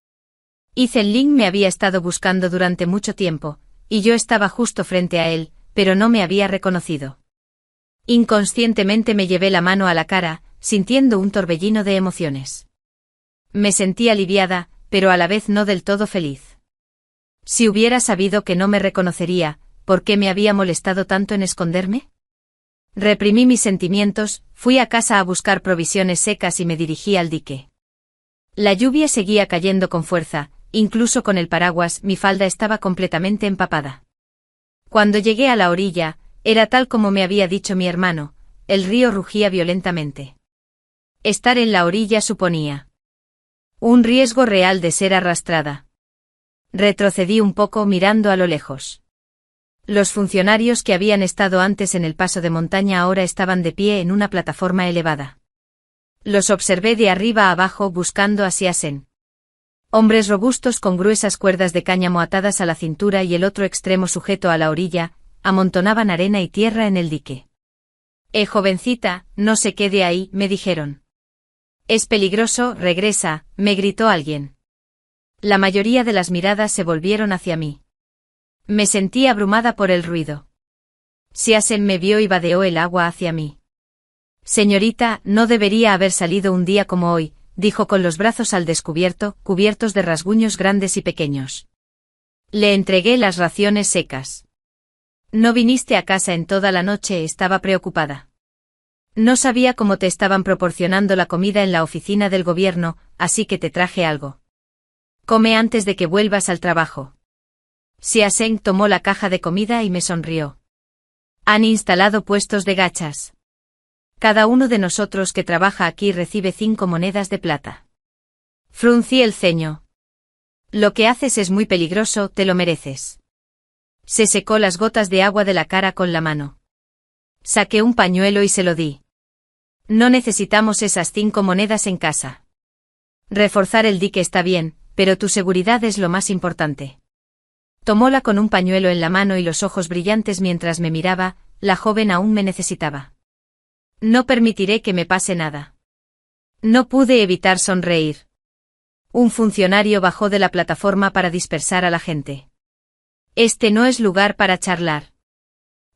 Ethan Lin me había estado buscando durante mucho tiempo, y yo estaba justo frente a él, pero no me había reconocido. Inconscientemente me llevé la mano a la cara, sintiendo un torbellino de emociones. Me sentí aliviada, pero a la vez no del todo feliz. Si hubiera sabido que no me reconocería, ¿por qué me había molestado tanto en esconderme? Reprimí mis sentimientos, fui a casa a buscar provisiones secas y me dirigí al dique. La lluvia seguía cayendo con fuerza, incluso con el paraguas mi falda estaba completamente empapada. Cuando llegué a la orilla, era tal como me había dicho mi hermano, el río rugía violentamente. Estar en la orilla suponía un riesgo real de ser arrastrada. Retrocedí un poco mirando a lo lejos. Los funcionarios que habían estado antes en el paso de montaña ahora estaban de pie en una plataforma elevada. Los observé de arriba a abajo buscando a Siasen. Hombres robustos con gruesas cuerdas de cáñamo atadas a la cintura y el otro extremo sujeto a la orilla, amontonaban arena y tierra en el dique. Jovencita, no se quede ahí», me dijeron. «Es peligroso, regresa», me gritó alguien. La mayoría de las miradas se volvieron hacia mí. Me sentí abrumada por el ruido. Siasen me vio y vadeó el agua hacia mí. «Señorita, no debería haber salido un día como hoy», dijo con los brazos al descubierto, cubiertos de rasguños grandes y pequeños. Le entregué las raciones secas. «No viniste a casa en toda la noche», estaba preocupada. «No sabía cómo te estaban proporcionando la comida en la oficina del gobierno, así que te traje algo. Come antes de que vuelvas al trabajo». Siasen tomó la caja de comida y me sonrió. «Han instalado puestos de gachas. Cada uno de nosotros que trabaja aquí recibe 5 monedas de plata». Fruncí el ceño. «Lo que haces es muy peligroso, te lo mereces». Se secó las gotas de agua de la cara con la mano. Saqué un pañuelo y se lo di. «No necesitamos esas 5 monedas en casa. Reforzar el dique está bien, pero tu seguridad es lo más importante». Tomóla con un pañuelo en la mano y los ojos brillantes mientras me miraba, la joven aún me necesitaba. «No permitiré que me pase nada». No pude evitar sonreír. Un funcionario bajó de la plataforma para dispersar a la gente. «Este no es lugar para charlar.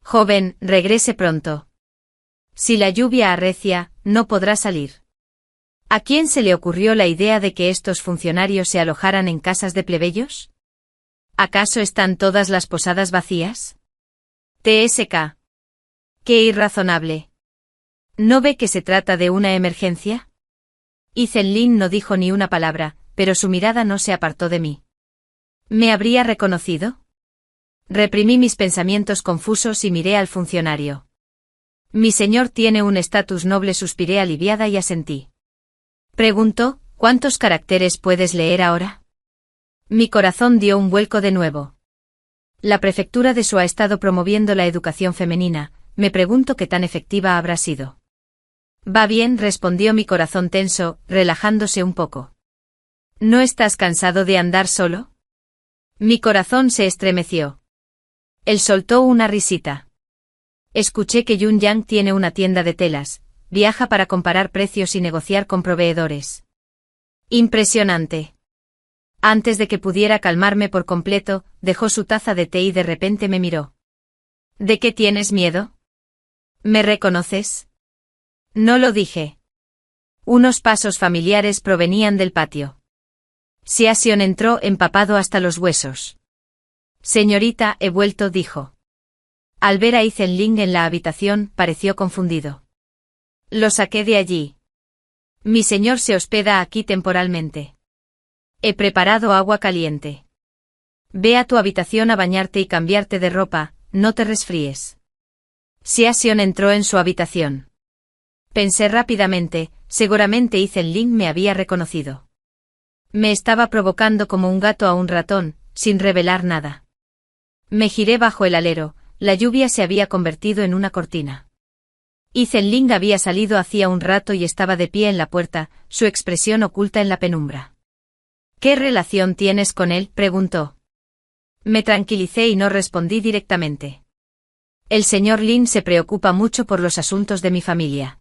Joven, regrese pronto. Si la lluvia arrecia, no podrá salir». ¿A quién se le ocurrió la idea de que estos funcionarios se alojaran en casas de plebeyos? ¿Acaso están todas las posadas vacías? TSK. ¡Qué irrazonable! ¿No ve que se trata de una emergencia? Ethan Lin no dijo ni una palabra, pero su mirada no se apartó de mí. ¿Me habría reconocido? Reprimí mis pensamientos confusos y miré al funcionario. «Mi señor tiene un estatus noble», suspiré aliviada y asentí. Preguntó: «¿Cuántos caracteres puedes leer ahora?». Mi corazón dio un vuelco de nuevo. La prefectura de Su ha estado promoviendo la educación femenina, me pregunto qué tan efectiva habrá sido. «Va bien», respondió mi corazón tenso, relajándose un poco. «¿No estás cansado de andar solo?». Mi corazón se estremeció. Él soltó una risita. Escuché que Yun Yang tiene una tienda de telas, viaja para comparar precios y negociar con proveedores. Impresionante. Antes de que pudiera calmarme por completo, dejó su taza de té y de repente me miró. ¿De qué tienes miedo? ¿Me reconoces? No lo dije. Unos pasos familiares provenían del patio. Xiaxion entró empapado hasta los huesos. Señorita, he vuelto, dijo. Al ver a Ethan Ling en la habitación, pareció confundido. Lo saqué de allí. Mi señor se hospeda aquí temporalmente. He preparado agua caliente. Ve a tu habitación a bañarte y cambiarte de ropa, no te resfríes. Xiaxion entró en su habitación. Pensé rápidamente, seguramente Ethan Ling me había reconocido. Me estaba provocando como un gato a un ratón, sin revelar nada. Me giré bajo el alero, la lluvia se había convertido en una cortina. Ethan Ling había salido hacía un rato y estaba de pie en la puerta, su expresión oculta en la penumbra. ¿Qué relación tienes con él?, preguntó. Me tranquilicé y no respondí directamente. El señor Lin se preocupa mucho por los asuntos de mi familia.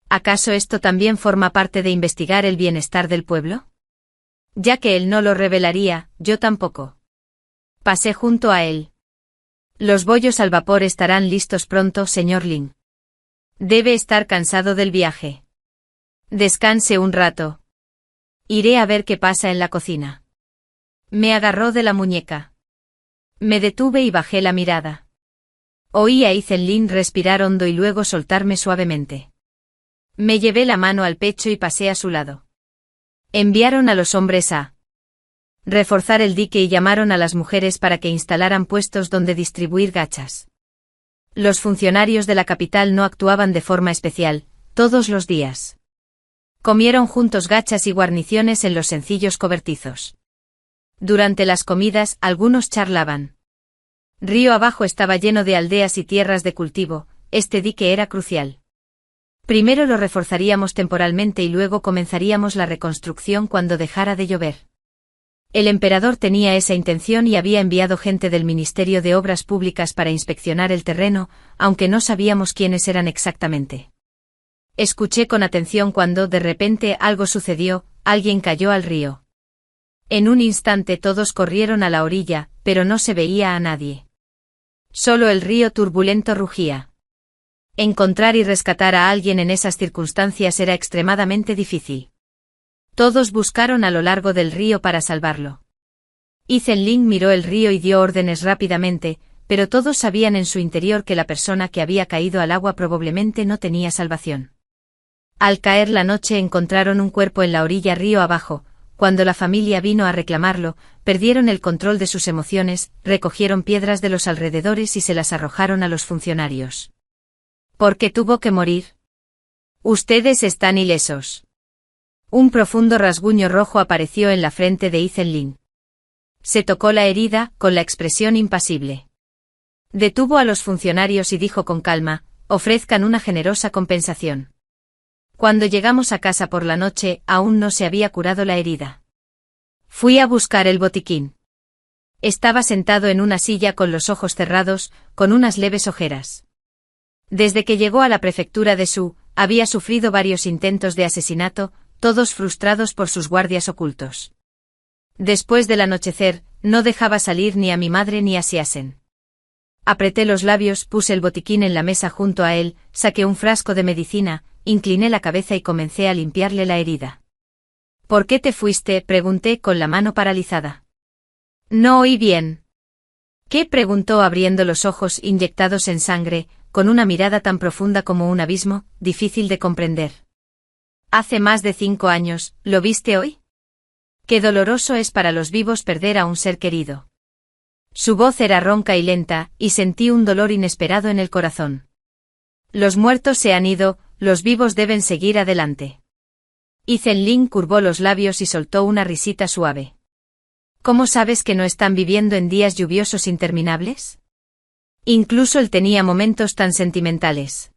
¿Acaso esto también forma parte de investigar el bienestar del pueblo? Ya que él no lo revelaría, yo tampoco. Pasé junto a él. Los bollos al vapor estarán listos pronto, señor Lin. Debe estar cansado del viaje. Descanse un rato. Iré a ver qué pasa en la cocina. Me agarró de la muñeca. Me detuve y bajé la mirada. Oí a Ethan Ling respirar hondo y luego soltarme suavemente. Me llevé la mano al pecho y pasé a su lado. Enviaron a los hombres a reforzar el dique y llamaron a las mujeres para que instalaran puestos donde distribuir gachas. Los funcionarios de la capital no actuaban de forma especial, todos los días. Comieron juntos gachas y guarniciones en los sencillos cobertizos. Durante las comidas, algunos charlaban. Río abajo estaba lleno de aldeas y tierras de cultivo, este dique era crucial. Primero lo reforzaríamos temporalmente y luego comenzaríamos la reconstrucción cuando dejara de llover. El emperador tenía esa intención y había enviado gente del Ministerio de Obras Públicas para inspeccionar el terreno, aunque no sabíamos quiénes eran exactamente. Escuché con atención cuando de repente algo sucedió, alguien cayó al río. En un instante todos corrieron a la orilla, pero no se veía a nadie. Solo el río turbulento rugía. Encontrar y rescatar a alguien en esas circunstancias era extremadamente difícil. Todos buscaron a lo largo del río para salvarlo. Ethan Ling miró el río y dio órdenes rápidamente, pero todos sabían en su interior que la persona que había caído al agua probablemente no tenía salvación. Al caer la noche encontraron un cuerpo en la orilla río abajo. Cuando la familia vino a reclamarlo, perdieron el control de sus emociones, recogieron piedras de los alrededores y se las arrojaron a los funcionarios. ¿Por qué tuvo que morir? Ustedes están ilesos. Un profundo rasguño rojo apareció en la frente de Ethan Ling. Se tocó la herida, con la expresión impasible. Detuvo a los funcionarios y dijo con calma, ofrezcan una generosa compensación. Cuando llegamos a casa por la noche, aún no se había curado la herida. Fui a buscar el botiquín. Estaba sentado en una silla con los ojos cerrados, con unas leves ojeras. Desde que llegó a la prefectura de Su, había sufrido varios intentos de asesinato, todos frustrados por sus guardias ocultos. Después del anochecer, no dejaba salir ni a mi madre ni a Xiaxen. Apreté los labios, puse el botiquín en la mesa junto a él, saqué un frasco de medicina, incliné la cabeza y comencé a limpiarle la herida. ¿Por qué te fuiste?, pregunté con la mano paralizada. No oí bien. ¿Qué?, preguntó abriendo los ojos inyectados en sangre, con una mirada tan profunda como un abismo, difícil de comprender. Hace más de 5 años, ¿lo viste hoy? Qué doloroso es para los vivos perder a un ser querido. Su voz era ronca y lenta, y sentí un dolor inesperado en el corazón. Los muertos se han ido, los vivos deben seguir adelante. Ethan Ling curvó los labios y soltó una risita suave. ¿Cómo sabes que no están viviendo en días lluviosos interminables? Incluso él tenía momentos tan sentimentales.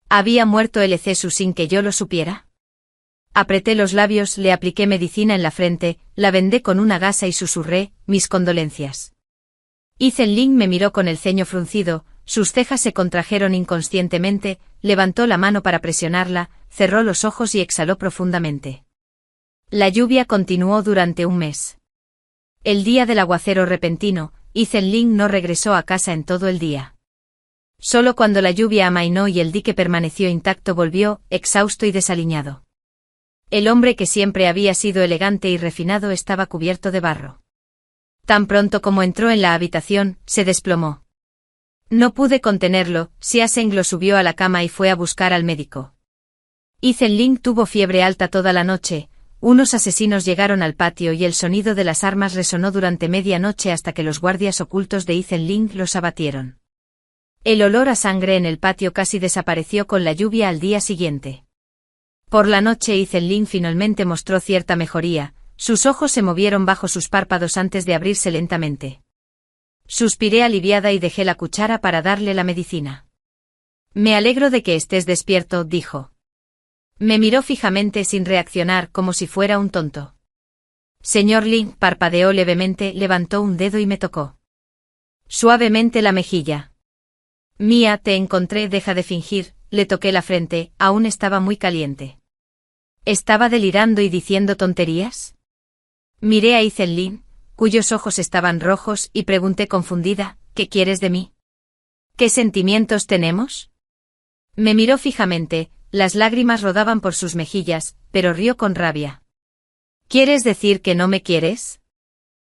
¿Había muerto L.C. Su sin que yo lo supiera? Apreté los labios, le apliqué medicina en la frente, la vendé con una gasa y susurré, mis condolencias. Ethan Ling me miró con el ceño fruncido, sus cejas se contrajeron inconscientemente, levantó la mano para presionarla, cerró los ojos y exhaló profundamente. La lluvia continuó durante un mes. El día del aguacero repentino, Ethan Lin no regresó a casa en todo el día. Solo cuando la lluvia amainó y el dique permaneció intacto volvió, exhausto y desaliñado. El hombre que siempre había sido elegante y refinado estaba cubierto de barro. Tan pronto como entró en la habitación, se desplomó. No pude contenerlo, Xiaseng lo subió a la cama y fue a buscar al médico. Ethan Lin tuvo fiebre alta toda la noche, unos asesinos llegaron al patio y el sonido de las armas resonó durante media noche hasta que los guardias ocultos de Ethan Lin los abatieron. El olor a sangre en el patio casi desapareció con la lluvia al día siguiente. Por la noche Ethan Lin finalmente mostró cierta mejoría, sus ojos se movieron bajo sus párpados antes de abrirse lentamente. Suspiré aliviada y dejé la cuchara para darle la medicina. Me alegro de que estés despierto, dijo. Me miró fijamente sin reaccionar como si fuera un tonto. Señor Lin, parpadeó levemente, levantó un dedo y me tocó suavemente la mejilla. Mía, te encontré, deja de fingir, le toqué la frente, aún estaba muy caliente. ¿Estaba delirando y diciendo tonterías? Miré a Ethan Lin, cuyos ojos estaban rojos, y pregunté confundida, ¿qué quieres de mí? ¿Qué sentimientos tenemos? Me miró fijamente, las lágrimas rodaban por sus mejillas, pero rió con rabia. ¿Quieres decir que no me quieres?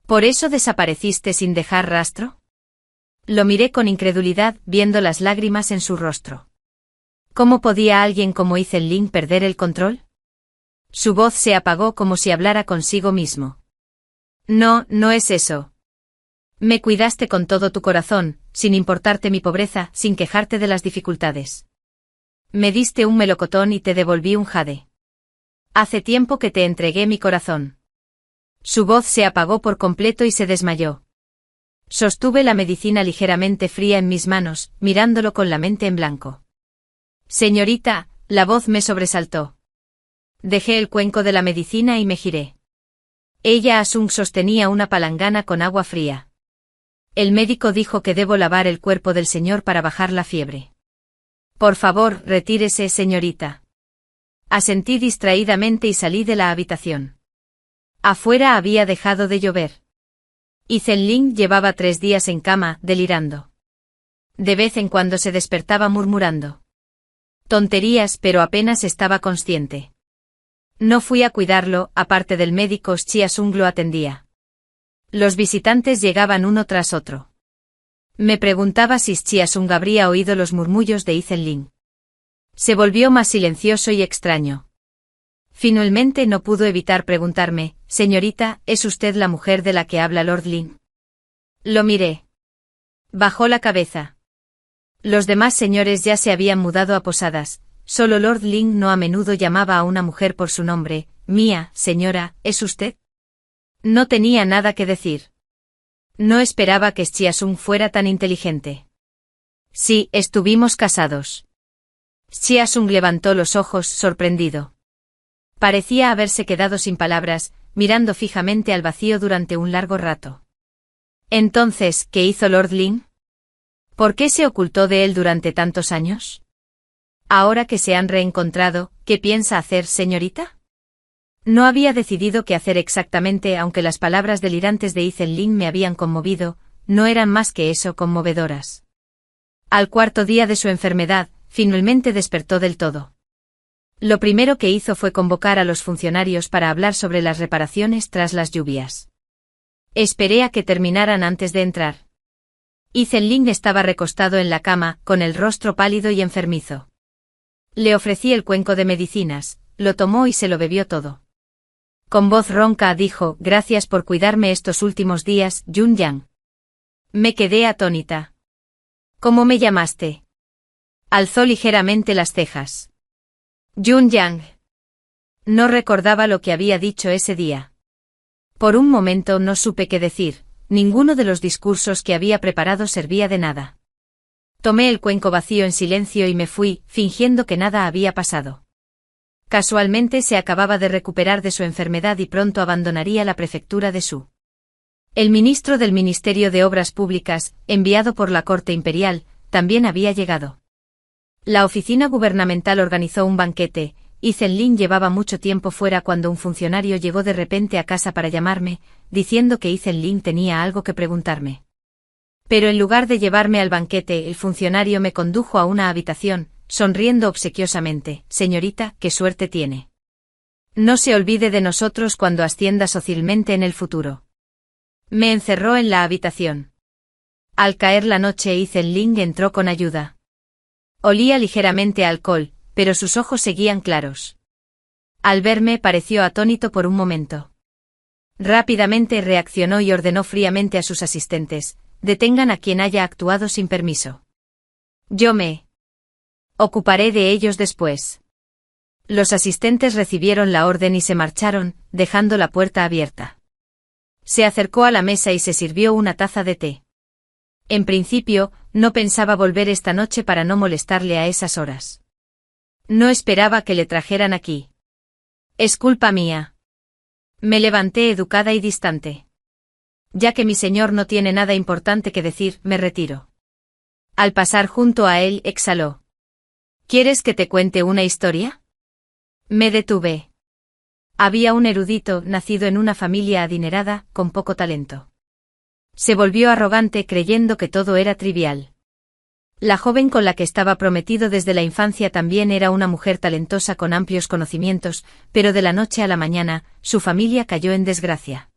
¿Por eso desapareciste sin dejar rastro? Lo miré con incredulidad, viendo las lágrimas en su rostro. ¿Cómo podía alguien como Ethan Lin perder el control? Su voz se apagó como si hablara consigo mismo. No, no es eso. Me cuidaste con todo tu corazón, sin importarte mi pobreza, sin quejarte de las dificultades. Me diste un melocotón y te devolví un jade. Hace tiempo que te entregué mi corazón. Su voz se apagó por completo y se desmayó. Sostuve la medicina ligeramente fría en mis manos, mirándolo con la mente en blanco. Señorita, la voz me sobresaltó. Dejé el cuenco de la medicina y me giré. Ella Asung sostenía una palangana con agua fría. El médico dijo que debo lavar el cuerpo del señor para bajar la fiebre. Por favor, retírese, señorita. Asentí distraídamente y salí de la habitación. Afuera había dejado de llover. Ethan Lin llevaba 3 días en cama, delirando. De vez en cuando se despertaba murmurando tonterías, pero apenas estaba consciente. No fui a cuidarlo, aparte del médico, Xiasung lo atendía. Los visitantes llegaban uno tras otro. Me preguntaba si Xiasung habría oído los murmullos de Ethan Lin. Se volvió más silencioso y extraño. Finalmente no pudo evitar preguntarme, señorita, ¿es usted la mujer de la que habla Lord Lin? Lo miré. Bajó la cabeza. Los demás señores ya se habían mudado a posadas, solo Lord Lin no a menudo llamaba a una mujer por su nombre. Mía, señora, ¿es usted? No tenía nada que decir. No esperaba que Xiasung fuera tan inteligente. Sí, estuvimos casados. Xiasung levantó los ojos, sorprendido. Parecía haberse quedado sin palabras, mirando fijamente al vacío durante un largo rato. Entonces, ¿qué hizo Lord Lin? ¿Por qué se ocultó de él durante tantos años? Ahora que se han reencontrado, ¿qué piensa hacer, señorita? No había decidido qué hacer exactamente, aunque las palabras delirantes de Ethan Lin me habían conmovido, no eran más que eso, conmovedoras. Al 4.º día de su enfermedad, finalmente despertó del todo. Lo primero que hizo fue convocar a los funcionarios para hablar sobre las reparaciones tras las lluvias. Esperé a que terminaran antes de entrar. Ethan Lin estaba recostado en la cama, con el rostro pálido y enfermizo. Le ofrecí el cuenco de medicinas, lo tomó y se lo bebió todo. Con voz ronca dijo, gracias por cuidarme estos últimos días, Jun Yang. Me quedé atónita. ¿Cómo me llamaste? Alzó ligeramente las cejas. Jun Yang. No recordaba lo que había dicho ese día. Por un momento no supe qué decir, ninguno de los discursos que había preparado servía de nada. Tomé el cuenco vacío en silencio y me fui, fingiendo que nada había pasado. Casualmente se acababa de recuperar de su enfermedad y pronto abandonaría la prefectura de Su. El ministro del Ministerio de Obras Públicas, enviado por la corte imperial, también había llegado. La oficina gubernamental organizó un banquete, y Zhenlin llevaba mucho tiempo fuera cuando un funcionario llegó de repente a casa para llamarme, diciendo que Zhenlin tenía algo que preguntarme. Pero en lugar de llevarme al banquete, el funcionario me condujo a una habitación, sonriendo obsequiosamente. Señorita, qué suerte tiene. No se olvide de nosotros cuando ascienda socialmente en el futuro. Me encerró en la habitación. Al caer la noche, Zhenlin entró con ayuda. Olía ligeramente a alcohol, pero sus ojos seguían claros. Al verme pareció atónito por un momento. Rápidamente reaccionó y ordenó fríamente a sus asistentes: detengan a quien haya actuado sin permiso. Yo me ocuparé de ellos después. Los asistentes recibieron la orden y se marcharon, dejando la puerta abierta. Se acercó a la mesa y se sirvió una taza de té. En principio, no pensaba volver esta noche para no molestarle a esas horas. No esperaba que le trajeran aquí. Es culpa mía. Me levanté educada y distante. Ya que mi señor no tiene nada importante que decir, me retiro. Al pasar junto a él, exhaló. ¿Quieres que te cuente una historia? Me detuve. Había un erudito, nacido en una familia adinerada, con poco talento. Se volvió arrogante creyendo que todo era trivial. La joven con la que estaba prometido desde la infancia también era una mujer talentosa con amplios conocimientos, pero de la noche a la mañana, su familia cayó en desgracia.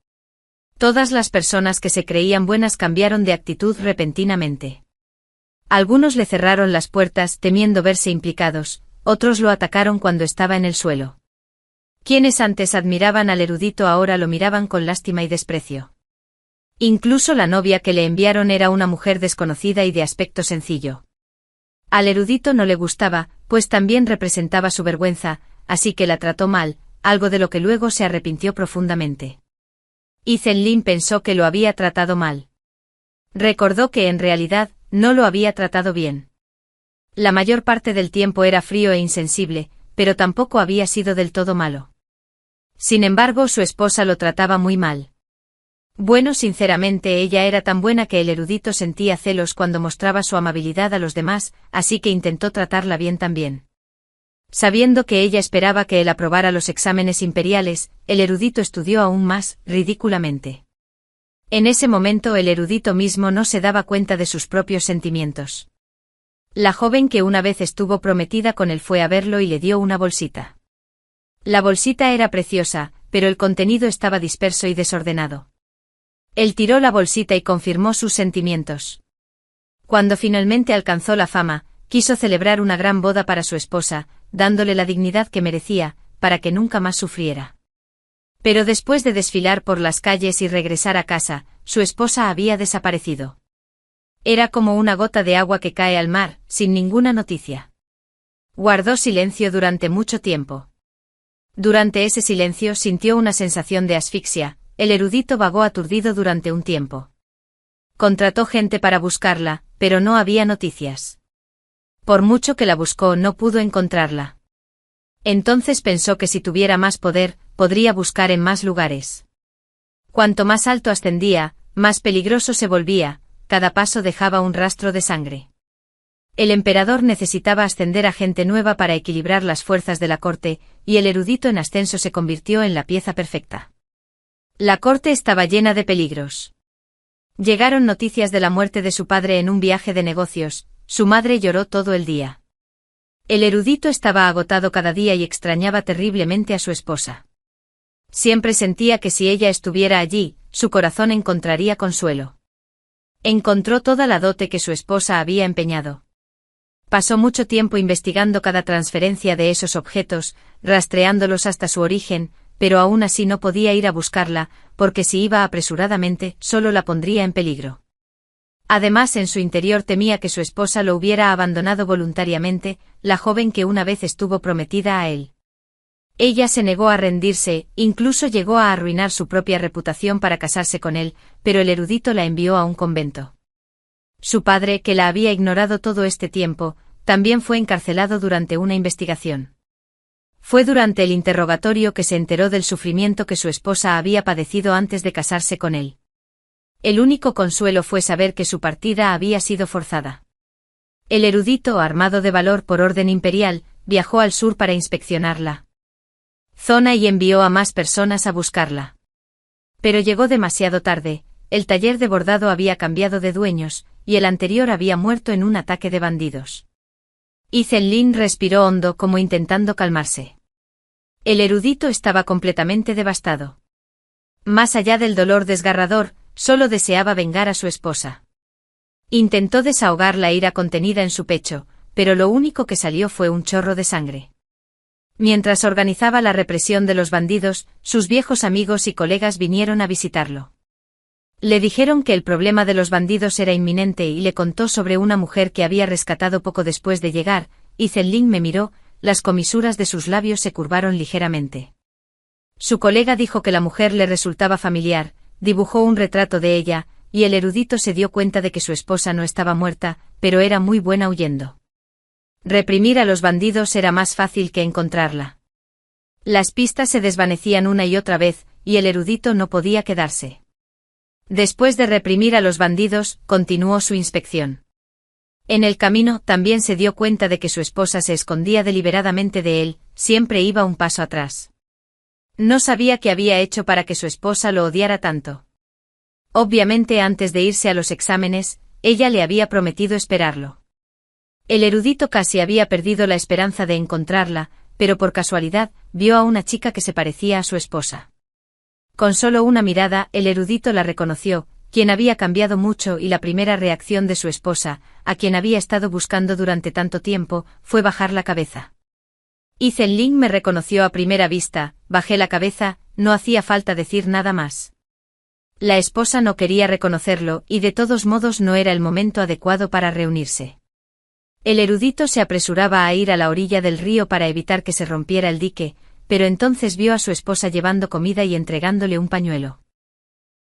Todas las personas que se creían buenas cambiaron de actitud repentinamente. Algunos le cerraron las puertas temiendo verse implicados, otros lo atacaron cuando estaba en el suelo. Quienes antes admiraban al erudito ahora lo miraban con lástima y desprecio. Incluso la novia que le enviaron era una mujer desconocida y de aspecto sencillo. Al erudito no le gustaba, pues también representaba su vergüenza, así que la trató mal, algo de lo que luego se arrepintió profundamente. Zhenlin pensó que lo había tratado mal. Recordó que en realidad, no lo había tratado bien. La mayor parte del tiempo era frío e insensible, pero tampoco había sido del todo malo. Sin embargo, su esposa lo trataba muy mal. Bueno, sinceramente ella era tan buena que el erudito sentía celos cuando mostraba su amabilidad a los demás, así que intentó tratarla bien también. Sabiendo que ella esperaba que él aprobara los exámenes imperiales, el erudito estudió aún más, ridículamente. En ese momento el erudito mismo no se daba cuenta de sus propios sentimientos. La joven que una vez estuvo prometida con él fue a verlo y le dio una bolsita. La bolsita era preciosa, pero el contenido estaba disperso y desordenado. Él tiró la bolsita y confirmó sus sentimientos. Cuando finalmente alcanzó la fama, quiso celebrar una gran boda para su esposa, dándole la dignidad que merecía, para que nunca más sufriera. Pero después de desfilar por las calles y regresar a casa, su esposa había desaparecido. Era como una gota de agua que cae al mar, sin ninguna noticia. Guardó silencio durante mucho tiempo. Durante ese silencio sintió una sensación de asfixia. El erudito vagó aturdido durante un tiempo. Contrató gente para buscarla, pero no había noticias. Por mucho que la buscó, no pudo encontrarla. Entonces pensó que si tuviera más poder, podría buscar en más lugares. Cuanto más alto ascendía, más peligroso se volvía, cada paso dejaba un rastro de sangre. El emperador necesitaba ascender a gente nueva para equilibrar las fuerzas de la corte, y el erudito en ascenso se convirtió en la pieza perfecta. La corte estaba llena de peligros. Llegaron noticias de la muerte de su padre en un viaje de negocios, su madre lloró todo el día. El erudito estaba agotado cada día y extrañaba terriblemente a su esposa. Siempre sentía que si ella estuviera allí, su corazón encontraría consuelo. Encontró toda la dote que su esposa había empeñado. Pasó mucho tiempo investigando cada transferencia de esos objetos, rastreándolos hasta su origen, pero aún así no podía ir a buscarla, porque si iba apresuradamente, solo la pondría en peligro. Además, en su interior temía que su esposa lo hubiera abandonado voluntariamente, la joven que una vez estuvo prometida a él. Ella se negó a rendirse, incluso llegó a arruinar su propia reputación para casarse con él, pero el erudito la envió a un convento. Su padre, que la había ignorado todo este tiempo, también fue encarcelado durante una investigación. Fue durante el interrogatorio que se enteró del sufrimiento que su esposa había padecido antes de casarse con él. El único consuelo fue saber que su partida había sido forzada. El erudito, armado de valor por orden imperial, viajó al sur para inspeccionar la zona y envió a más personas a buscarla. Pero llegó demasiado tarde, el taller de bordado había cambiado de dueños, y el anterior había muerto en un ataque de bandidos. Y Zenlin respiró hondo como intentando calmarse. El erudito estaba completamente devastado. Más allá del dolor desgarrador, solo deseaba vengar a su esposa. Intentó desahogar la ira contenida en su pecho, pero lo único que salió fue un chorro de sangre. Mientras organizaba la represión de los bandidos, sus viejos amigos y colegas vinieron a visitarlo. Le dijeron que el problema de los bandidos era inminente y le contó sobre una mujer que había rescatado poco después de llegar, y Zenlin me miró, las comisuras de sus labios se curvaron ligeramente. Su colega dijo que la mujer le resultaba familiar, dibujó un retrato de ella, y el erudito se dio cuenta de que su esposa no estaba muerta, pero era muy buena huyendo. Reprimir a los bandidos era más fácil que encontrarla. Las pistas se desvanecían una y otra vez, y el erudito no podía quedarse. Después de reprimir a los bandidos, continuó su inspección. En el camino, también se dio cuenta de que su esposa se escondía deliberadamente de él, siempre iba un paso atrás. No sabía qué había hecho para que su esposa lo odiara tanto. Obviamente antes de irse a los exámenes, ella le había prometido esperarlo. El erudito casi había perdido la esperanza de encontrarla, pero por casualidad, vio a una chica que se parecía a su esposa. Con solo una mirada, el erudito la reconoció, quien había cambiado mucho y la primera reacción de su esposa, a quien había estado buscando durante tanto tiempo, fue bajar la cabeza. Y Zenlin me reconoció a primera vista, bajé la cabeza, no hacía falta decir nada más. La esposa no quería reconocerlo y de todos modos no era el momento adecuado para reunirse. El erudito se apresuraba a ir a la orilla del río para evitar que se rompiera el dique, pero entonces vio a su esposa llevando comida y entregándole un pañuelo.